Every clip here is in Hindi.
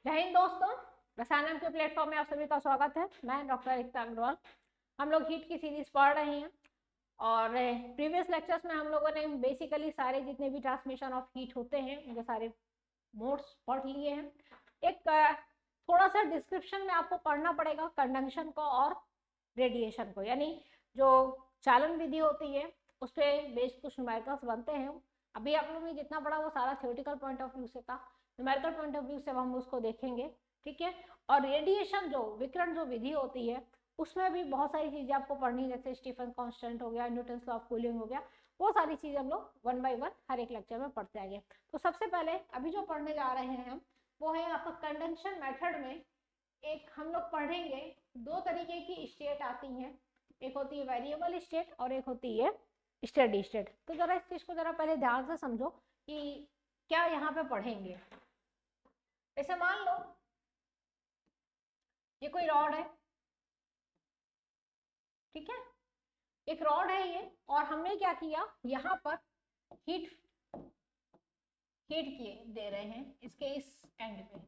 जय हिंद दोस्तों, रसायन के प्लेटफॉर्म में आप सभी का स्वागत है। मैं डॉक्टर एकता अग्रवाल। हम लोग हीट की सीरीज पढ़ रहे हैं और प्रीवियस लेक्चर्स में हम लोगों ने बेसिकली सारे जितने भी ट्रांसमिशन ऑफ हीट होते हैं उनके सारे मोड्स पढ़ लिए हैं। एक थोड़ा सा डिस्क्रिप्शन में आपको पढ़ना पड़ेगा कंडक्शन को और रेडिएशन को, यानी जो चालन विधि होती है उस पर बेस्ड कुछ न्यूमेरिकल्स बनते हैं। अभी आप लोगों ने जितना पढ़ा वो सारा थ्योरेटिकल पॉइंट ऑफ व्यू से था, न्यूमेरिकल पॉइंट ऑफ व्यू से हम उसको देखेंगे, ठीक है। और रेडिएशन जो विकिरण जो विधि होती है उसमें भी बहुत सारी चीजें आपको पढ़नी, जैसे स्टीफन कांस्टेंट हो गया, न्यूटन्स लॉ ऑफ कूलिंग हो गया, वो सारी चीजें हम लोग वन बाय वन हर एक लेक्चर में पढ़ते आएंगे। तो सबसे पहले अभी जो पढ़ने जा रहे हैं हम वो है आपका कंडक्शन मेथड में एक हम लोग पढ़ेंगे दो तरीके की स्टेट आती हैं, एक होती है वेरिएबल स्टेट और एक होती है स्टेडी स्टेट। तो जरा इस चीज को जरा पहले ध्यान से समझो कि क्या यहाँ पे पढ़ेंगे। ऐसे मान लो ये कोई रॉड है, ठीक है, एक रॉड है ये, और हमने क्या किया यहाँ पर हीट किए दे रहे हैं इसके इस एंड पे।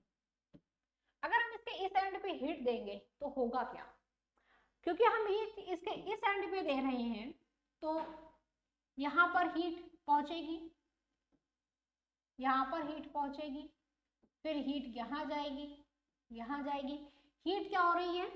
अगर हम इसके इस एंड पे हीट देंगे तो होगा क्या, क्योंकि हम हीट इसके इस एंड पे दे रहे हैं तो यहाँ पर हीट पहुंचेगी, यहाँ पर हीट पहुंचेगी, फिर हीट यहाँ जाएगी, यहाँ जाएगी। हीट क्या हो रही है,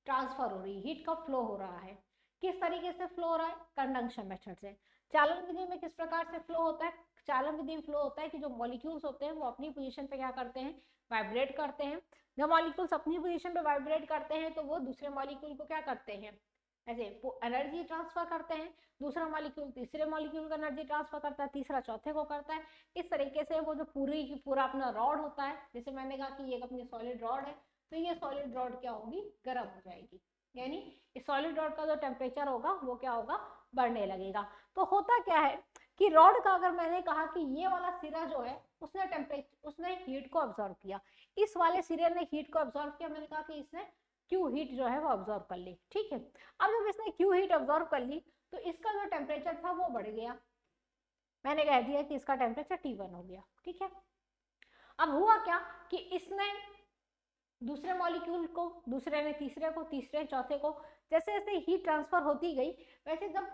ट्रांसफर हो रही है, हीट का फ्लो हो रहा है। किस तरीके से फ्लो हो रहा है, कंडक्शन मेथड से। चालन विधि में किस प्रकार से फ्लो होता है, चालन विधि में फ्लो होता है कि जो मॉलिक्यूल्स होते हैं वो अपनी पोजीशन पे क्या करते हैं, वाइब्रेट करते हैं। जब मॉलिक्यूल्स अपनी पोजीशन पे वाइब्रेट करते हैं तो वो दूसरे मॉलिक्यूल को क्या करते हैं, ऐसे एनर्जी ट्रांसफर करते हैं। दूसरा मॉलिक्यूल तीसरे मॉलिक्यूल को एनर्जी ट्रांसफर करता है, तीसरा चौथे को करता है। इस तरीके से वो जो पूरी की पूरा अपना रॉड होता है, जैसे मैंने कहा कि ये अपनी सॉलिड रॉड है, तो ये सॉलिड रॉड क्या होगी, गर्म हो जाएगी, यानी इस सॉलिड रॉड का जो टेम्परेचर होगा वो क्या होगा, बढ़ने लगेगा। तो होता क्या है कि रॉड का अगर मैंने कहा कि ये वाला सिरा जो है उसने टेम्परेचर उसने हीट को ऑब्जॉर्व किया, इस वाले सिरे ने हीट को ऑब्जॉर्व किया, मैंने कहा कि इसने क्यू हीट जो है वो ऑब्जॉर्व कर ली, ठीक है। अब जब इसने क्यू हीट ऑब्जॉर्व कर ली तो इसका जो टेम्परेचर था वो बढ़ गया, मैंने कह दिया कि इसका टेम्परेचर T1 हो गया, ठीक है। अब हुआ क्या कि इसने दूसरे मॉलिक्यूल को, दूसरे ने तीसरे को, तीसरे ने चौथे को, जैसे जैसे हीट ट्रांसफर होती गई वैसे जब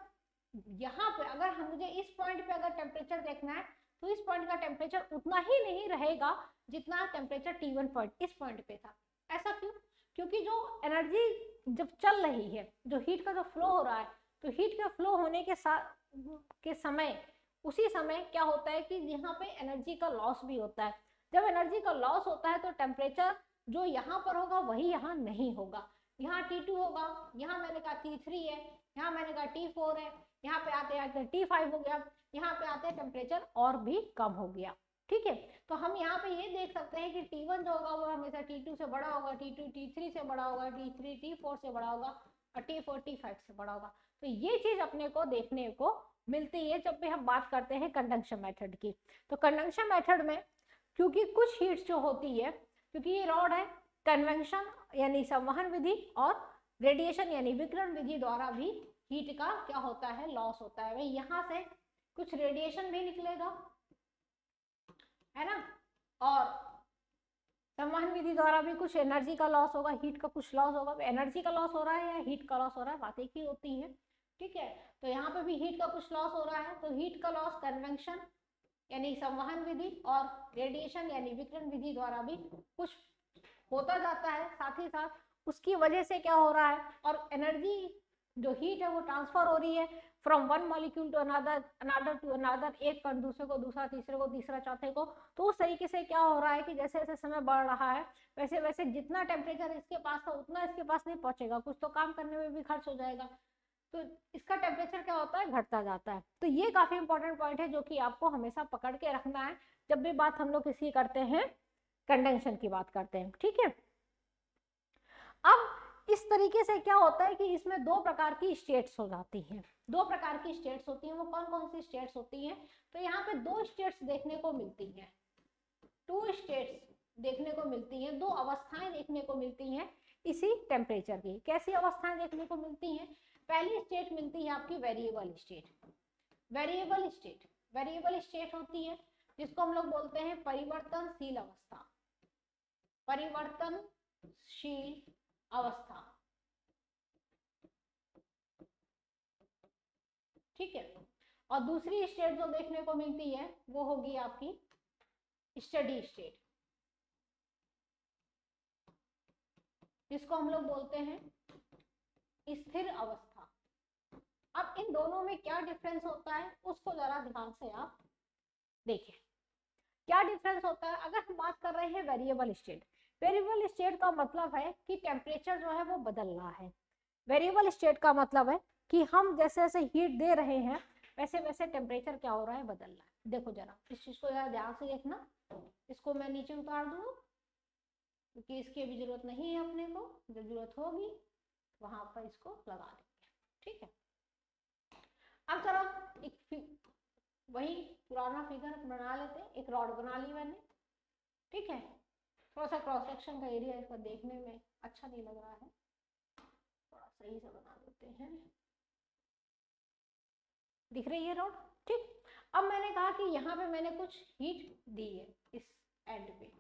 यहाँ पे अगर हम मुझे इस पॉइंट पे अगर टेम्परेचर देखना है तो इस पॉइंट का टेम्परेचर उतना ही नहीं रहेगा जितना टेम्परेचर T1 पॉइंट इस पॉइंट पे था। ऐसा क्यों, क्योंकि जो एनर्जी जब चल रही है, जो हीट का जो फ्लो हो रहा है, तो हीट का फ्लो होने के समय उसी समय क्या होता है कि यहाँ पे एनर्जी का लॉस भी होता है। जब एनर्जी का लॉस होता है तो टेम्परेचर जो यहाँ पर होगा वही यहाँ नहीं होगा, यहाँ T2 होगा, यहाँ मैंने कहा T3 है, यहाँ मैंने कहा T4 है, यहाँ पे आते आते T5 हो गया, यहाँ पे आते टेम्परेचर और भी कम हो गया, ठीक है। तो हम यहाँ पे ये देख सकते हैं कि T1 जो होगा वो हमेशा T2 से बड़ा होगा, T2 T3 से बड़ा होगा, T3 T4 से बड़ा होगा और T4 T5 से बड़ा होगा। तो ये चीज अपने को देखने को मिलती है जब भी हम बात करते हैं कंडक्शन मेथड की। तो कंडक्शन मेथड में क्योंकि कुछ हीट्स जो होती है, क्योंकि ये रॉड है, कन्वेंशन यानी संवहन विधि और रेडिएशन यानी विकिरण विधि द्वारा भी हीट का क्या होता है, लॉस होता है। भाई यहाँ से कुछ रेडिएशन भी निकलेगा, है ना, और संवहन विधि द्वारा भी कुछ एनर्जी का लॉस होगा, हीट का कुछ लॉस होगा। एनर्जी का लॉस हो रहा है या हीट का लॉस हो रहा है, बात एक ही होती है, ठीक है। तो यहाँ पे भी हीट का कुछ लॉस हो रहा है, तो हीट का लॉस कन्वेंशन यानी संवहन विधि और रेडिएशन यानी विकिरण विधि द्वारा भी कुछ होता जाता है, साथ ही साथ उसकी वजह से क्या हो रहा है, और एनर्जी जो हीट है वो ट्रांसफर हो रही है from one molecule to another, another to another, एक कण दूसरे को, दूसरा तीसरे को, तीसरा चौथे को। तो उस तरीके से क्या हो रहा है कि जैसे जैसे समय बढ़ रहा है वैसे वैसे जितना टेम्परेचर इसके पास था उतना इसके पास नहीं पहुंचेगा, कुछ तो काम करने में भी खर्च हो जाएगा, तो इसका टेम्परेचर क्या होता है, घटता जाता है। तो ये काफी इंपॉर्टेंट पॉइंट है जो कि आपको हमेशा पकड़ के रखना है जब भी बात हम लोग किसी करते हैं, कंडक्शन की बात करते हैं, ठीक है। अब इस तरीके से क्या होता है कि इसमें दो प्रकार की स्टेट्स हो जाती हैं, दो प्रकार की स्टेट्स होती हैं। वो कौन कौन सी स्टेट्स होती हैं, तो यहाँ पे दो स्टेट्स देखने को मिलती हैं, टू स्टेट्स देखने को मिलती हैं, दो अवस्थाएं देखने को मिलती हैं इसी टेम्परेचर की। कैसी अवस्थाएं देखने को मिलती हैं, पहली स्टेट मिलती है आपकी variable state. Variable state, variable state होती है जिसको हम लोग बोलते हैं परिवर्तनशील अवस्था, परिवर्तनशील अवस्था। ठीक है, और दूसरी स्टेट जो देखने को मिलती है वो होगी आपकी स्टेडी स्टेट, जिसको हम लोग बोलते हैं स्थिर अवस्था। अब इन दोनों में क्या डिफरेंस होता है उसको जरा ध्यान से आप देखें। क्या डिफरेंस होता है? अगर हम बात कर रहे हैं वेरिएबल स्टेट, वेरिएबल स्टेट का मतलब है कि टेम्परेचर जो है वो बदल रहा है। वेरिएबल स्टेट का मतलब है कि हम जैसे जैसे हीट दे रहे हैं वैसे वैसे टेम्परेचर क्या हो रहा है, बदल रहा है। देखो जरा इस चीज को जरा ध्यान से देखना। इसको मैं नीचे उतार दूँ क्योंकि इसकी भी जरूरत नहीं है अपने को, जब जरूरत होगी वहां पर इसको लगा देंगे। ठीक है, अब जरा एक वही पुराना फिगर बना लेते हैं। एक रॉड बना ली मैंने, ठीक है, थोड़ा सा क्रॉस सेक्शन का एरिया इसका देखने में अच्छा नहीं लग रहा है, थोड़ा सही से बना देते हैं। दिख रही है रॉड? ठीक, अब मैंने कहा कि यहाँ पे मैंने कुछ हीट दी है, इस एंड पे,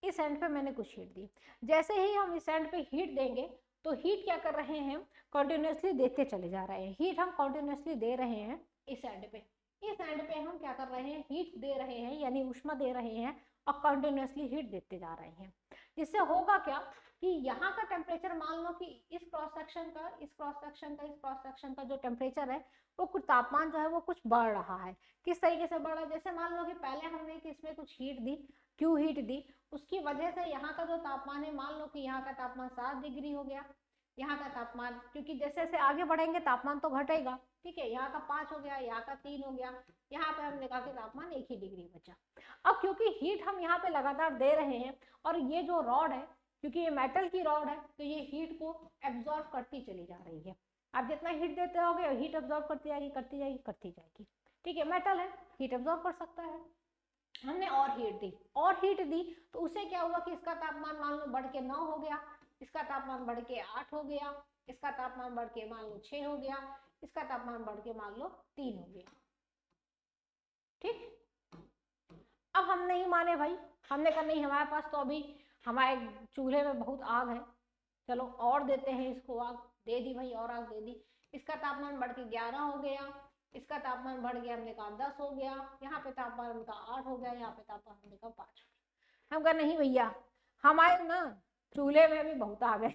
इस एंड पे मैंने कुछ हीट दी। जैसे ही हम इस एंड पे हीट देंगे तो हीट क्या कर रहे हैं, कंटिन्यूसली देते चले जा रहे हैं। हीट हम कंटिन्यूसली दे रहे हैं इस एंड पे, इस एंड पे हम क्या कर रहे हैं, हीट दे रहे हैं, यानी ऊष्मा दे रहे हैं और कंटिन्यूसली हीट देते जा रहे हैं। जिससे होगा क्या कि यहाँ का टेम्परेचर, मान लो कि इस क्रॉस सेक्शन का, इस क्रॉस सेक्शन का, इस क्रॉस सेक्शन का जो टेम्परेचर है वो कुछ तापमान जो है वो कुछ बढ़ रहा है। किस तरीके से बढ़ रहा है? जैसे मान लो कि पहले हमने इसमें कुछ हीट दी, क्यों हीट दी, उसकी वजह से यहाँ का जो तापमान है, मान लो कि यहाँ का तापमान 7 डिग्री हो गया, यहाँ का तापमान, क्योंकि जैसे जैसे आगे बढ़ेंगे तापमान तो घटेगा, ठीक है, यहाँ का 5 हो गया, यहाँ का 3 हो गया, यहाँ पे हमने कहा कि तापमान 1 ही डिग्री बचा। अब क्योंकि हीट हम यहाँ पे लगातार दे रहे हैं और ये जो रॉड है, क्योंकि ये मेटल की रॉड है, तो ये हीट को एब्जॉर्ब करती चली जा रही है। आप जितना हीट देते होगे हीट एब्जॉर्ब करती जाएगी, करती जाएगी, करती जाएगी। ठीक है, मेटल है, हीट एब्जॉर्ब कर सकता है। हमने और हीट दी तो उसे क्या हुआ कि इसका तापमान मान लो बढ़ के 9 हो गया, इसका तापमान बढ़ के 8 हो गया, इसका तापमान बढ़ के मान लो 6 हो गया, इसका तापमान बढ़ के मान लो 3 हो गया। ठीक, अब हम नहीं माने भाई, हमने कहा नहीं, हमारे पास तो अभी हमारे चूल्हे में बहुत आग है, चलो और देते हैं इसको आग। दे दी भाई, और आग दे दी, इसका तापमान बढ़ के 11 हो गया, इसका तापमान बढ़ गया हमने कहा 10 हो गया, यहाँ पे तापमान हमने कहा 8 हो गया, यहाँ पे तापमान हमने कहा 5 हो गया। हम कहा नहीं भैया, हमारे ना चूल्हे में भी बहुत आ गए,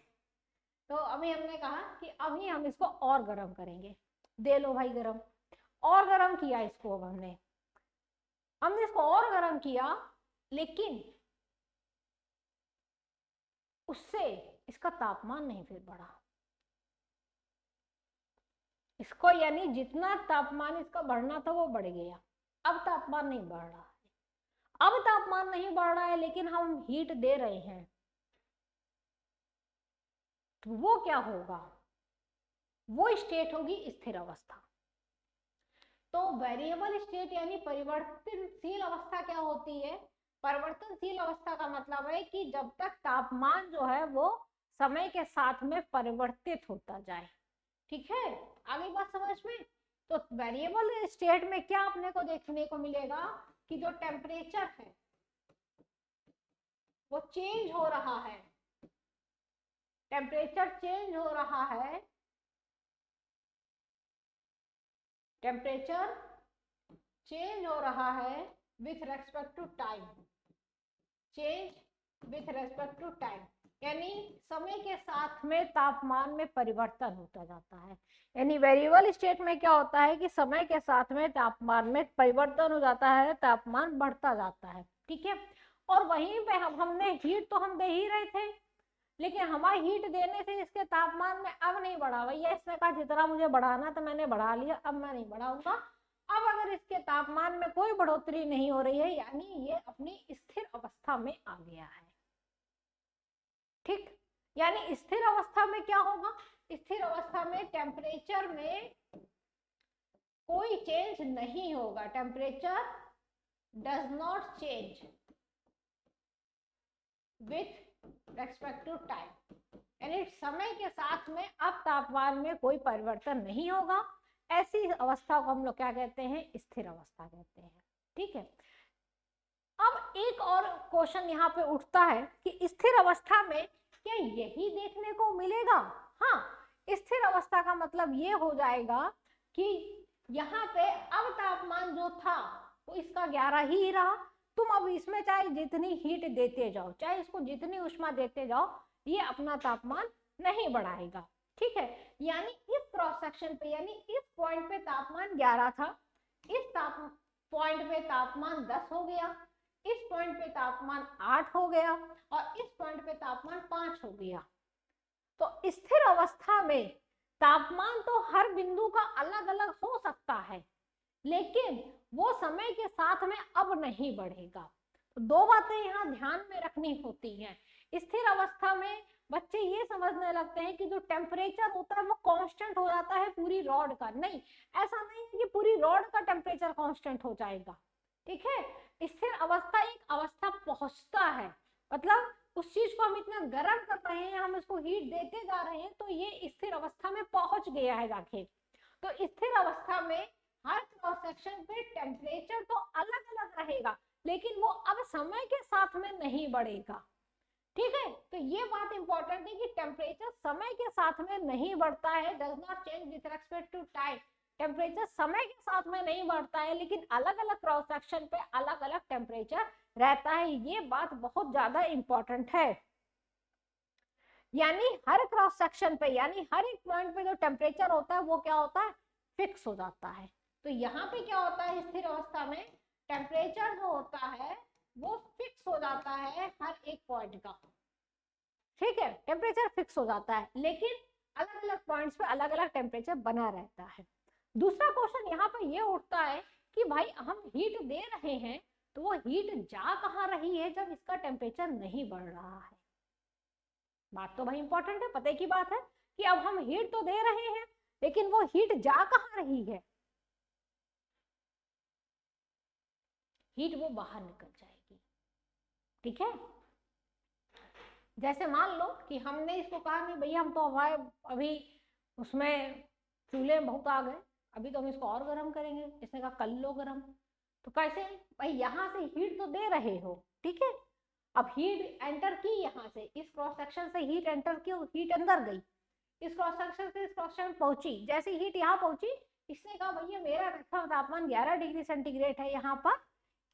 तो अभी हमने कहा कि अभी हम इसको और गर्म करेंगे। दे लो भाई गर्म, और गर्म किया इसको। अब हमने इसको और गर्म किया, लेकिन उससे इसका तापमान नहीं फिर बढ़ा। इसको यानी जितना तापमान इसका बढ़ना था वो बढ़ गया, अब तापमान नहीं बढ़ रहा है। अब तापमान नहीं बढ़ रहा है लेकिन हम हीट दे रहे हैं, तो वो क्या होगा, वो स्टेट होगी स्थिर अवस्था। तो वेरिएबल स्टेट यानी परिवर्तनशील अवस्था क्या होती है? परिवर्तनशील अवस्था का मतलब है कि जब तक तापमान जो है वो समय के साथ में परिवर्तित होता जाए। ठीक है, आगे बात समझ में? तो वेरिएबल स्टेट में क्या अपने को देखने को मिलेगा कि जो टेम्परेचर है वो चेंज हो रहा है, टेम्परेचर चेंज हो रहा है, टेम्परेचर चेंज हो रहा है with respect to time, change with respect to time, यानी समय के साथ में तापमान में परिवर्तन होता जाता है। यानी वेरिएबल स्टेट में क्या होता है कि समय के साथ में तापमान में परिवर्तन हो जाता है, तापमान बढ़ता जाता है। ठीक है, और वहीं पे हमने हीट तो हम दे ही रहे थे, लेकिन हमारे हीट देने से इसके तापमान में अब नहीं बढ़ा भैया। इसने कहा जितना मुझे बढ़ाना था मैंने बढ़ा लिया, अब मैं नहीं बढ़ाऊंगा। अब अगर इसके तापमान में कोई बढ़ोतरी नहीं हो रही है, यानी ये अपनी स्थिर अवस्था में आ गया है। ठीक, यानी स्थिर अवस्था में क्या होगा? स्थिर अवस्था में टेम्परेचर में कोई चेंज नहीं होगा, temperature does not change with respect to time, यानी समय के साथ में अब तापमान में कोई परिवर्तन नहीं होगा। ऐसी अवस्था को हम लोग क्या कहते हैं? स्थिर अवस्था कहते हैं। ठीक है, अब अब एक और क्वेश्चन यहाँ पे उठता है कि स्थिर अवस्था में क्या यही देखने को मिलेगा? हाँ, स्थिर अवस्था का मतलब ये हो जाएगा कि यहाँ पे अब तापमान जो था वो इसका 11 ही रहा। तुम अब इसमें चाहे जितनी हीट देते जाओ, चाहे इसको जितनी उष्मा देते जाओ, ये अपना तापमान नहीं बढ़ाएगा। ठीक है, यानी इस क्रॉस सेक्शन पे, यानी इस पॉइंट पे तापमान 11 था, इस पॉइंट पे तापमान 10 हो गया, इस पॉइंट पे तापमान 8 हो गया और इस पॉइंट पे तापमान 5 हो गया। तो स्थिर अवस्था में तापमान तो हर बिंदु का अलग अलग हो सकता है, लेकिन वो समय के साथ में अब नहीं बढ़ेगा। तो दो बातें यहाँ ध्यान में रखनी होती हैं। स्थिर अवस्था में बच्चे ये समझने लगते हैं कि जो टेम्परेचर होता है वो कांस्टेंट हो जाता है पूरी रॉड का। नहीं, ऐसा नहीं है कि पूरी रॉड का टेम्परेचर कांस्टेंट हो जाएगा। ठीक है, स्थिर अवस्था एक अवस्था पहुंचता है, मतलब उस चीज को हम इतना गर्म कर रहे हैं, हम इसको हीट देते जा रहे हैं, तो ये स्थिर अवस्था में पहुंच गया है जाके। तो स्थिर अवस्था में हर क्रॉस सेक्शन पे टेम्परेचर तो अलग अलग रहेगा, लेकिन वो अब समय के साथ में नहीं बढ़ेगा। ठीक है, तो ये बात इंपॉर्टेंट है कि टेम्परेचर समय के साथ में नहीं बढ़ता है, does not change with respect to time. Temperature समय के साथ में नहीं बढ़ता है, लेकिन अलग अलग क्रॉस सेक्शन पे अलग अलग टेम्परेचर रहता है। ये बात बहुत ज्यादा इंपॉर्टेंट है। यानी हर क्रॉस सेक्शन पे, यानी हर एक पॉइंट पे जो टेम्परेचर होता है वो क्या होता है, फिक्स हो जाता है। तो यहाँ पे क्या होता है, स्थिर अवस्था में टेम्परेचर जो होता है वो फिक्स हो जाता है हर एक पॉइंट का। ठीक है, टेम्परेचर फिक्स हो जाता है, लेकिन अलग अलग पॉइंट्स पे अलग अलग टेम्परेचर बना रहता है। दूसरा क्वेश्चन यहाँ पे ये उठता है कि भाई हम हीट दे रहे हैं, तो वो हीट जा कहाँ रही है जब इसका टेम्परेचर नहीं बढ़ रहा है? बात तो भाई इंपॉर्टेंट है, पते की बात है कि अब हम हीट तो दे रहे हैं, लेकिन वो हीट जा कहाँ रही है? हीट वो बाहर निकल जाएगी। ठीक है, जैसे मान लो कि हमने इसको कहा नहीं भैया हम तो हमारे अभी उसमें चूल्हे बहुत आ गए, अभी तो हम इसको और गर्म करेंगे। इसने कहा कर लो गर्म। तो कैसे भाई, यहाँ से हीट तो दे रहे हो, ठीक है, अब हीट एंटर की, यहाँ से इस क्रॉस सेक्शन से हीट एंटर की, हीट अंदर गई, इस क्रॉस सेक्शन से इस क्रॉस सेक्शन पहुंची। जैसे हीट यहाँ पहुंची, इसने कहा भैया मेरा रखा तापमान 11 डिग्री सेंटीग्रेड है यहाँ पर,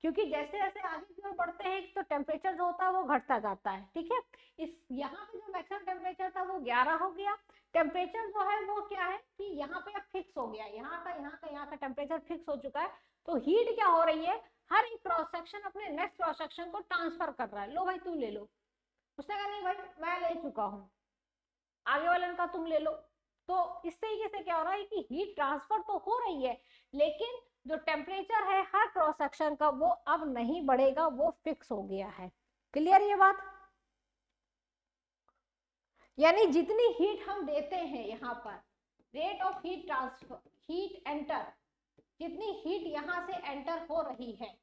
क्योंकि जैसे जैसे आगे की ओर बढ़ते हैं तो टेम्परेचर जो होता है वो घटता जाता है। ठीक है, इस यहाँ पे जो मैक्सिमम टेम्परेचर था वो 11 हो गया। टेम्परेचर जो है वो क्या है कि यहाँ पे अब फिक्स हो गया, यहाँ का टेम्परेचर फिक्स हो चुका है। तो हीट क्या हो रही है, हर एक क्रॉस सेक्शन अपने नेक्स्ट क्रॉस सेक्शन को ट्रांसफर कर रहा है। लो भाई तू ले लो, उसने कहा नहीं भाई मैं ले चुका हूँ, आगे वाले का तुम ले लो। तो इस तरीके से क्या हो रहा है कि हीट ट्रांसफर तो हो रही है, लेकिन जो टेम्परेचर है हर क्रॉस सेक्शन का वो अब नहीं बढ़ेगा, वो फिक्स हो गया है। क्लियर ये बात? यानी जितनी हीट हम देते हैं यहाँ पर, rate of heat transfer, heat enter, जितनी हीट यहाँ से एंटर हो रही है,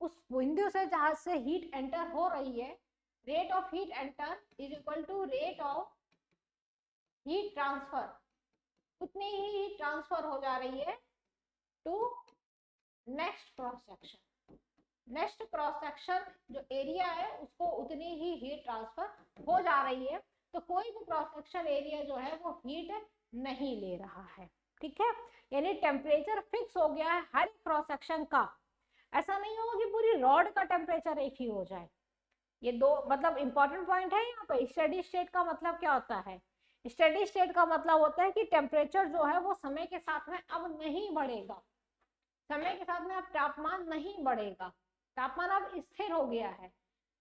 उस बिंदु से जहां से हीट एंटर हो रही है, rate of heat enter is equal to rate of heat transfer, उतनी ही हीट ट्रांसफर हो जा रही है to next cross section. Next cross section जो एरिया है उसको उतनी ही हीट ट्रांसफर हो जा रही है। तो कोई भी क्रॉस सेक्शन एरिया जो है वो हीट नहीं ले रहा है। ठीक है, यानी टेम्परेचर फिक्स हो गया है हर क्रॉस सेक्शन का। ऐसा नहीं होगा कि पूरी रॉड का टेम्परेचर एक ही हो जाए। ये दो मतलब इंपॉर्टेंट पॉइंट है यहाँ पे। स्टेडी स्टेट का मतलब क्या होता है, स्टेडी स्टेट का मतलब होता है कि टेम्परेचर जो है वो समय के साथ में अब नहीं बढ़ेगा, समय के साथ में अब तापमान नहीं बढ़ेगा, तापमान अब स्थिर हो गया है।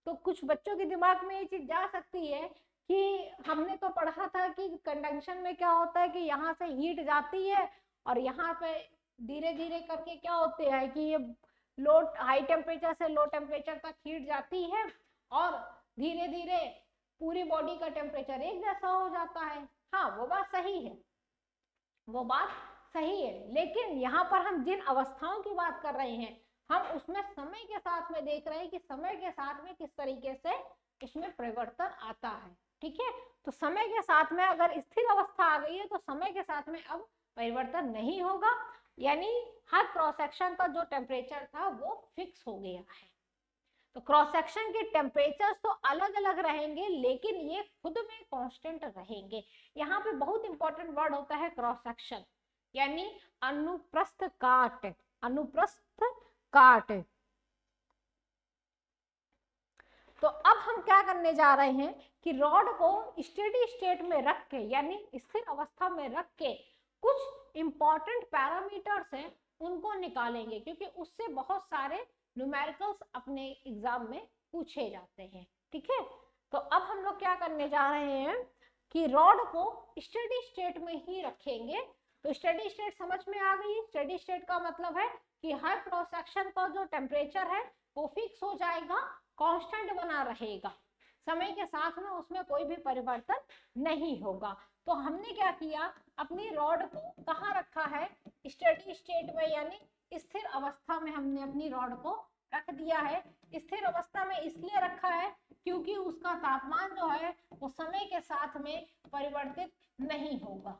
तो कुछ बच्चों के दिमाग में ये चीज जा सकती है कि हमने तो पढ़ा था कि कंडक्शन में क्या होता है कि यहाँ से हीट जाती है और यहाँ पे धीरे धीरे करके क्या होते हैं कि ये लो हाई टेम्परेचर से लो टेम्परेचर तक हीट जाती है और धीरे धीरे पूरी बॉडी का टेम्परेचर एक जैसा हो जाता है। हाँ वो बात सही है, वो बात सही है, लेकिन यहाँ पर हम जिन अवस्थाओं की बात कर रहे हैं हम उसमें समय के साथ में देख रहे हैं कि समय के साथ में किस तरीके से इसमें परिवर्तन आता है। ठीक है, तो समय के साथ में अगर स्थिर अवस्था आ गई है तो समय के साथ में अब परिवर्तन नहीं होगा, यानी हर क्रॉस सेक्शन का जो टेम्परेचर था वो फिक्स हो गया है। तो क्रॉस सेक्शन के टेम्परेचर्स तो अलग अलग रहेंगे लेकिन ये खुद में कांस्टेंट रहेंगे। यहाँ पे बहुत इंपॉर्टेंट वर्ड होता है क्रॉस सेक्शन, यानी अनुप्रस्थ काट, अनुप्रस्थ काट। तो अब हम क्या करने जा रहे हैं कि रॉड को स्टेडी स्टेट में रख के, यानी स्थिर अवस्था में रख के कुछ इंपॉर्टेंट पैरामीटर्स हैं उनको निकालेंगे, क्योंकि उससे बहुत सारे न्यूमेरिकल्स अपने एग्जाम में पूछे जाते हैं। ठीक है, तो अब हम लोग क्या करने जा रहे हैं कि रॉड को स्टेडी स्टेट में ही रखेंगे। तो स्टेडी स्टेट समझ में आ गई। स्टेडी स्टेट का मतलब है कि हर क्रॉस सेक्शन का जो टेम्परेचर है वो फिक्स हो जाएगा, कांस्टेंट बना रहेगा, समय के साथ में उसमें कोई भी परिवर्तन नहीं होगा। तो हमने क्या किया, अपनी रॉड को कहाँ रखा है, स्टेडी स्टेट में, यानी स्थिर अवस्था में हमने अपनी रॉड को रख दिया है। स्थिर अवस्था में इसलिए रखा है क्योंकि उसका तापमान जो है वो समय के साथ में परिवर्तित नहीं होगा।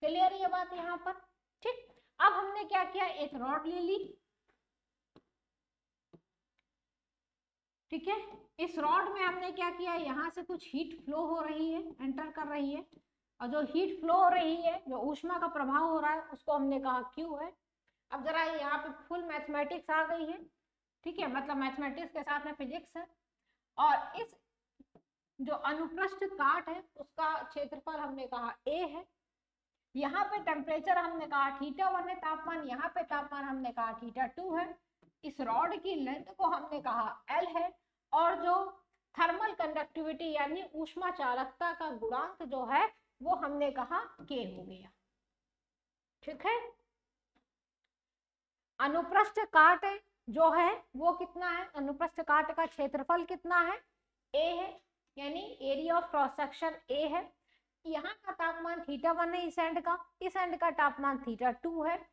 क्लियर ये बात यहाँ पर? ठीक, अब हमने क्या किया, एक रॉड ले ली। ठीक है, इस रॉड में हमने क्या किया, यहाँ से कुछ हीट फ्लो हो रही है, एंटर कर रही है, और जो हीट फ्लो हो रही है, जो ऊष्मा का प्रभाव हो रहा है, उसको हमने कहा क्यू है। अब जरा यहाँ पे फुल मैथमेटिक्स आ गई है। ठीक है, मतलब मैथमेटिक्स के साथ में फिजिक्स है। और इस जो अनुप्रस्थ काट है उसका क्षेत्रफल हमने कहा ए है। यहाँ पे टेम्परेचर हमने कहा θ1 है तापमान, यहाँ पे तापमान हमने कहा θ2 है। इस रॉड की लेंथ को हमने कहा L है, और जो थर्मल कंडक्टिविटी यानी ऊष्मा चालकता का गुणांक जो है वो हमने कहा K हो गया। ठीक है, अनुप्रस्थ काट जो है वो कितना है, अनुप्रस्थ काट का क्षेत्रफल कितना है, A है, यानी area of cross section A है। यहाँ का तापमान θ1 है, इस एंड का तापमान θ2 है।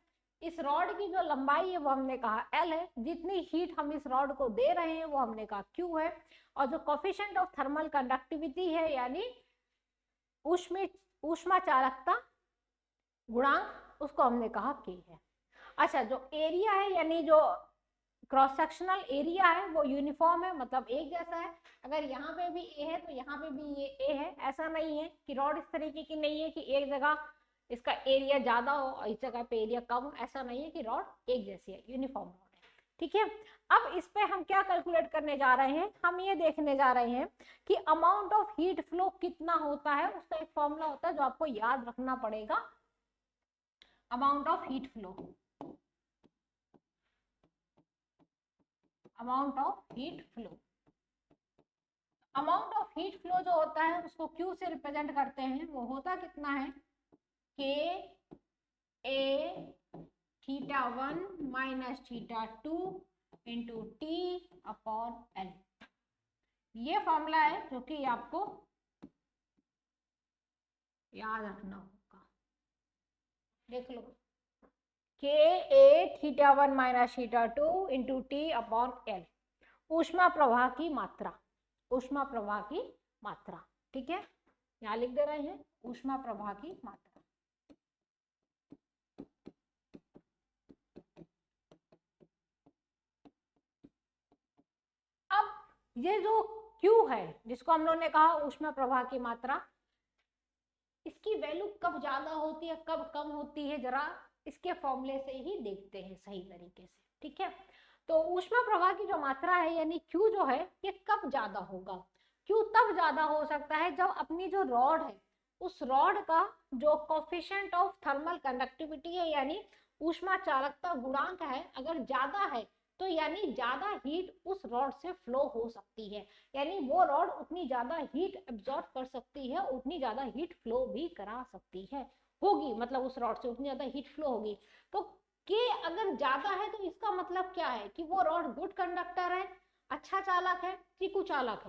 इस रॉड की जो लंबाई है वो हमने कहा L है, जितनी हीट हम इस रॉड को दे रहे हैं वो हमने कहा Q है, और जो कोफिशिएंट ऑफ थर्मल कंडक्टिविटी है यानी ऊष्मा चालकता गुणांक, उसको हमने कहा K है। अच्छा, जो एरिया है यानी जो क्रॉस सेक्शनल एरिया है वो यूनिफॉर्म है, मतलब एक जैसा है। अगर यहाँ पे भी ए है तो यहाँ पे भी ये ए है। ऐसा नहीं है कि रॉड इस तरीके की नहीं है कि एक जगह इसका एरिया ज्यादा हो और इस जगह पे एरिया कम हो, ऐसा नहीं है कि रॉड एक जैसी है, यूनिफॉर्म रॉड है। ठीक है, अब इस पे हम क्या कैलकुलेट करने जा रहे हैं, हम ये देखने जा रहे हैं कि अमाउंट ऑफ हीट फ्लो कितना होता है। उसका एक फॉर्मूला होता है जो आपको याद रखना पड़ेगा, amount of heat flow, amount of heat flow. Amount of heat flow जो होता है उसको Q से रिप्रेजेंट करते हैं। वो होता कितना है, K A θ1 minus θ2 into T upon L। ये फॉर्मूला है जो कि आपको याद रखना होगा। देख लो, K A θ1 minus θ2 into T upon L, ऊष्मा प्रवाह की मात्रा, ऊष्मा प्रवाह की मात्रा। ठीक है, यहाँ लिख दे रहे हैं ऊष्मा प्रवाह की मात्रा। अब ये जो Q है जिसको हम लोगों ने कहा ऊष्मा प्रवाह की मात्रा, इसकी वैल्यू कब ज्यादा होती है कब कम होती है, जरा इसके फॉर्मूले से ही देखते हैं सही तरीके से। ठीक है, तो ऊष्मा प्रवाह की जो मात्रा है यानी Q जो है ये कब ज्यादा होगा, Q तब ज्यादा हो सकता है जब अपनी जो रॉड है उस रॉड का जो कोफिशिएंट ऑफ थर्मल कंडक्टिविटी है यानी ऊष्मा चालकता गुणांक है अगर ज्यादा है, तो यानी ज्यादा हीट उस रॉड से फ्लो हो सकती है, यानी वो रॉड उतनी ज्यादा हीट एब्जॉर्ब कर सकती है, उतनी ज्यादा हीट फ्लो भी करा सकती है, होगी, मतलब उस रॉड से उतनी ज्यादा हीट फ्लो होगी। तो K अगर ज्यादा है तो इसका मतलब क्या है कि वो रॉड गुड कंडक्टर है, अच्छा चालक है कि कुचालक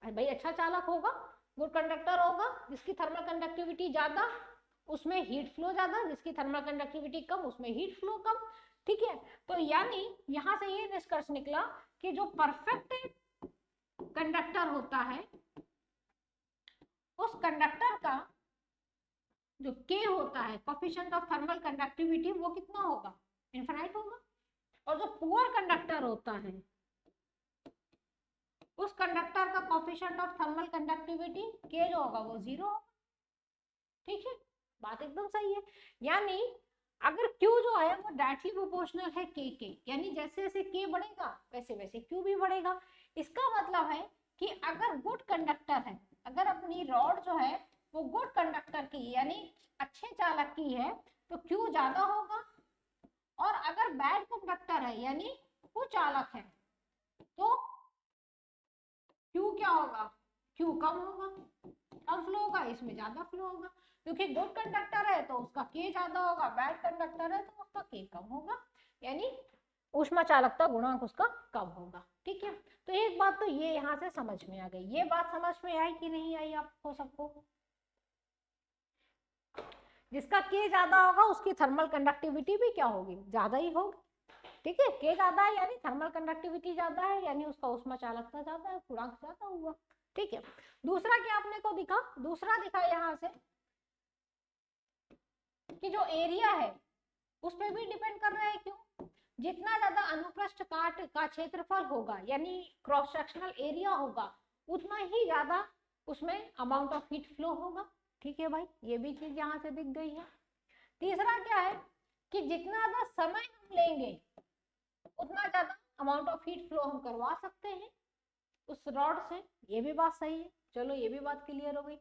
है। भाई अच्छा चालक होगा, गुड कंडक्टर होगा, जिसकी थर्मल कंडक्टिविटी ज्यादा उसमें हीट फ्लो ज्यादा, जिसकी थर्मल कंडक्टिविटी कम उसमें हीट फ्लो कम। ठीक है, तो यानी यहां से ये निष्कर्ष निकला कि जो परफेक्ट कंडक्टर होता है उस कंडक्टर का जो K होता है, कोफिशिएंट ऑफ थर्मल कंडक्टिविटी, वो कितना होगा, इनफिनाइट होगा। और जो पुअर कंडक्टर होता है उस कंडक्टर का कोफिशिएंट ऑफ थर्मल कंडक्टिविटी के जो होगा वो 0 होगा। ठीक है, बात एकदम सही है। यानी अगर Q जो है वो डायरेक्टली प्रोपोर्शनल है के, यानी जैसे जैसे K बढ़ेगा वैसे वैसे Q भी बढ़ेगा। इसका मतलब है कि अगर गुड कंडक्टर है, अगर अपनी रॉड जो है वो गुड कंडक्टर की यानी अच्छे चालक की है तो Q ज्यादा होगा, और अगर बैड कंडक्टर है यानी कुचालक है तो Q क्या होगा, Q कम होगा, कम फ्लो होगा, इसमें ज्यादा फ्लो होगा। क्योंकि गुड कंडक्टर है तो उसका K ज्यादा होगा, बैड कंडक्टर है तो उसका K कम होगा, यानी ऊष्मा चालकता गुणांक उसका कम होगा। ठीक है, तो एक बात तो ये यहाँ से समझ में आ गई। ये बात समझ में आई कि नहीं आई आपको सबको? जिसका K ज्यादा होगा उसकी थर्मल कंडक्टिविटी भी क्या होगी, ज्यादा ही होगी। ठीक है, K ज्यादा है यानी थर्मल कंडक्टिविटी ज्यादा है, यानी उसका ऊष्मा चालकता ज्यादा है, गुणांक ज्यादा हुआ। ठीक है, दूसरा क्या आपने को दिखा, दूसरा दिखा यहाँ से कि जो एरिया है उस पर भी डिपेंड कर रहा है। क्यों? जितना ज्यादा अनुप्रस्थ काट का क्षेत्रफल होगा यानी क्रॉस सेक्शनल एरिया होगा उतना ही ज्यादा उसमें अमाउंट ऑफ हीट फ्लो होगा। ठीक है भाई, ये भी चीज यहाँ से दिख गई है। तीसरा क्या है कि जितना ज्यादा समय हम लेंगे उतना ज्यादा अमाउंट ऑफ हीट फ्लो हम करवा सकते हैं उस रॉड से। ये भी बात सही है, चलो ये भी बात क्लियर हो गई।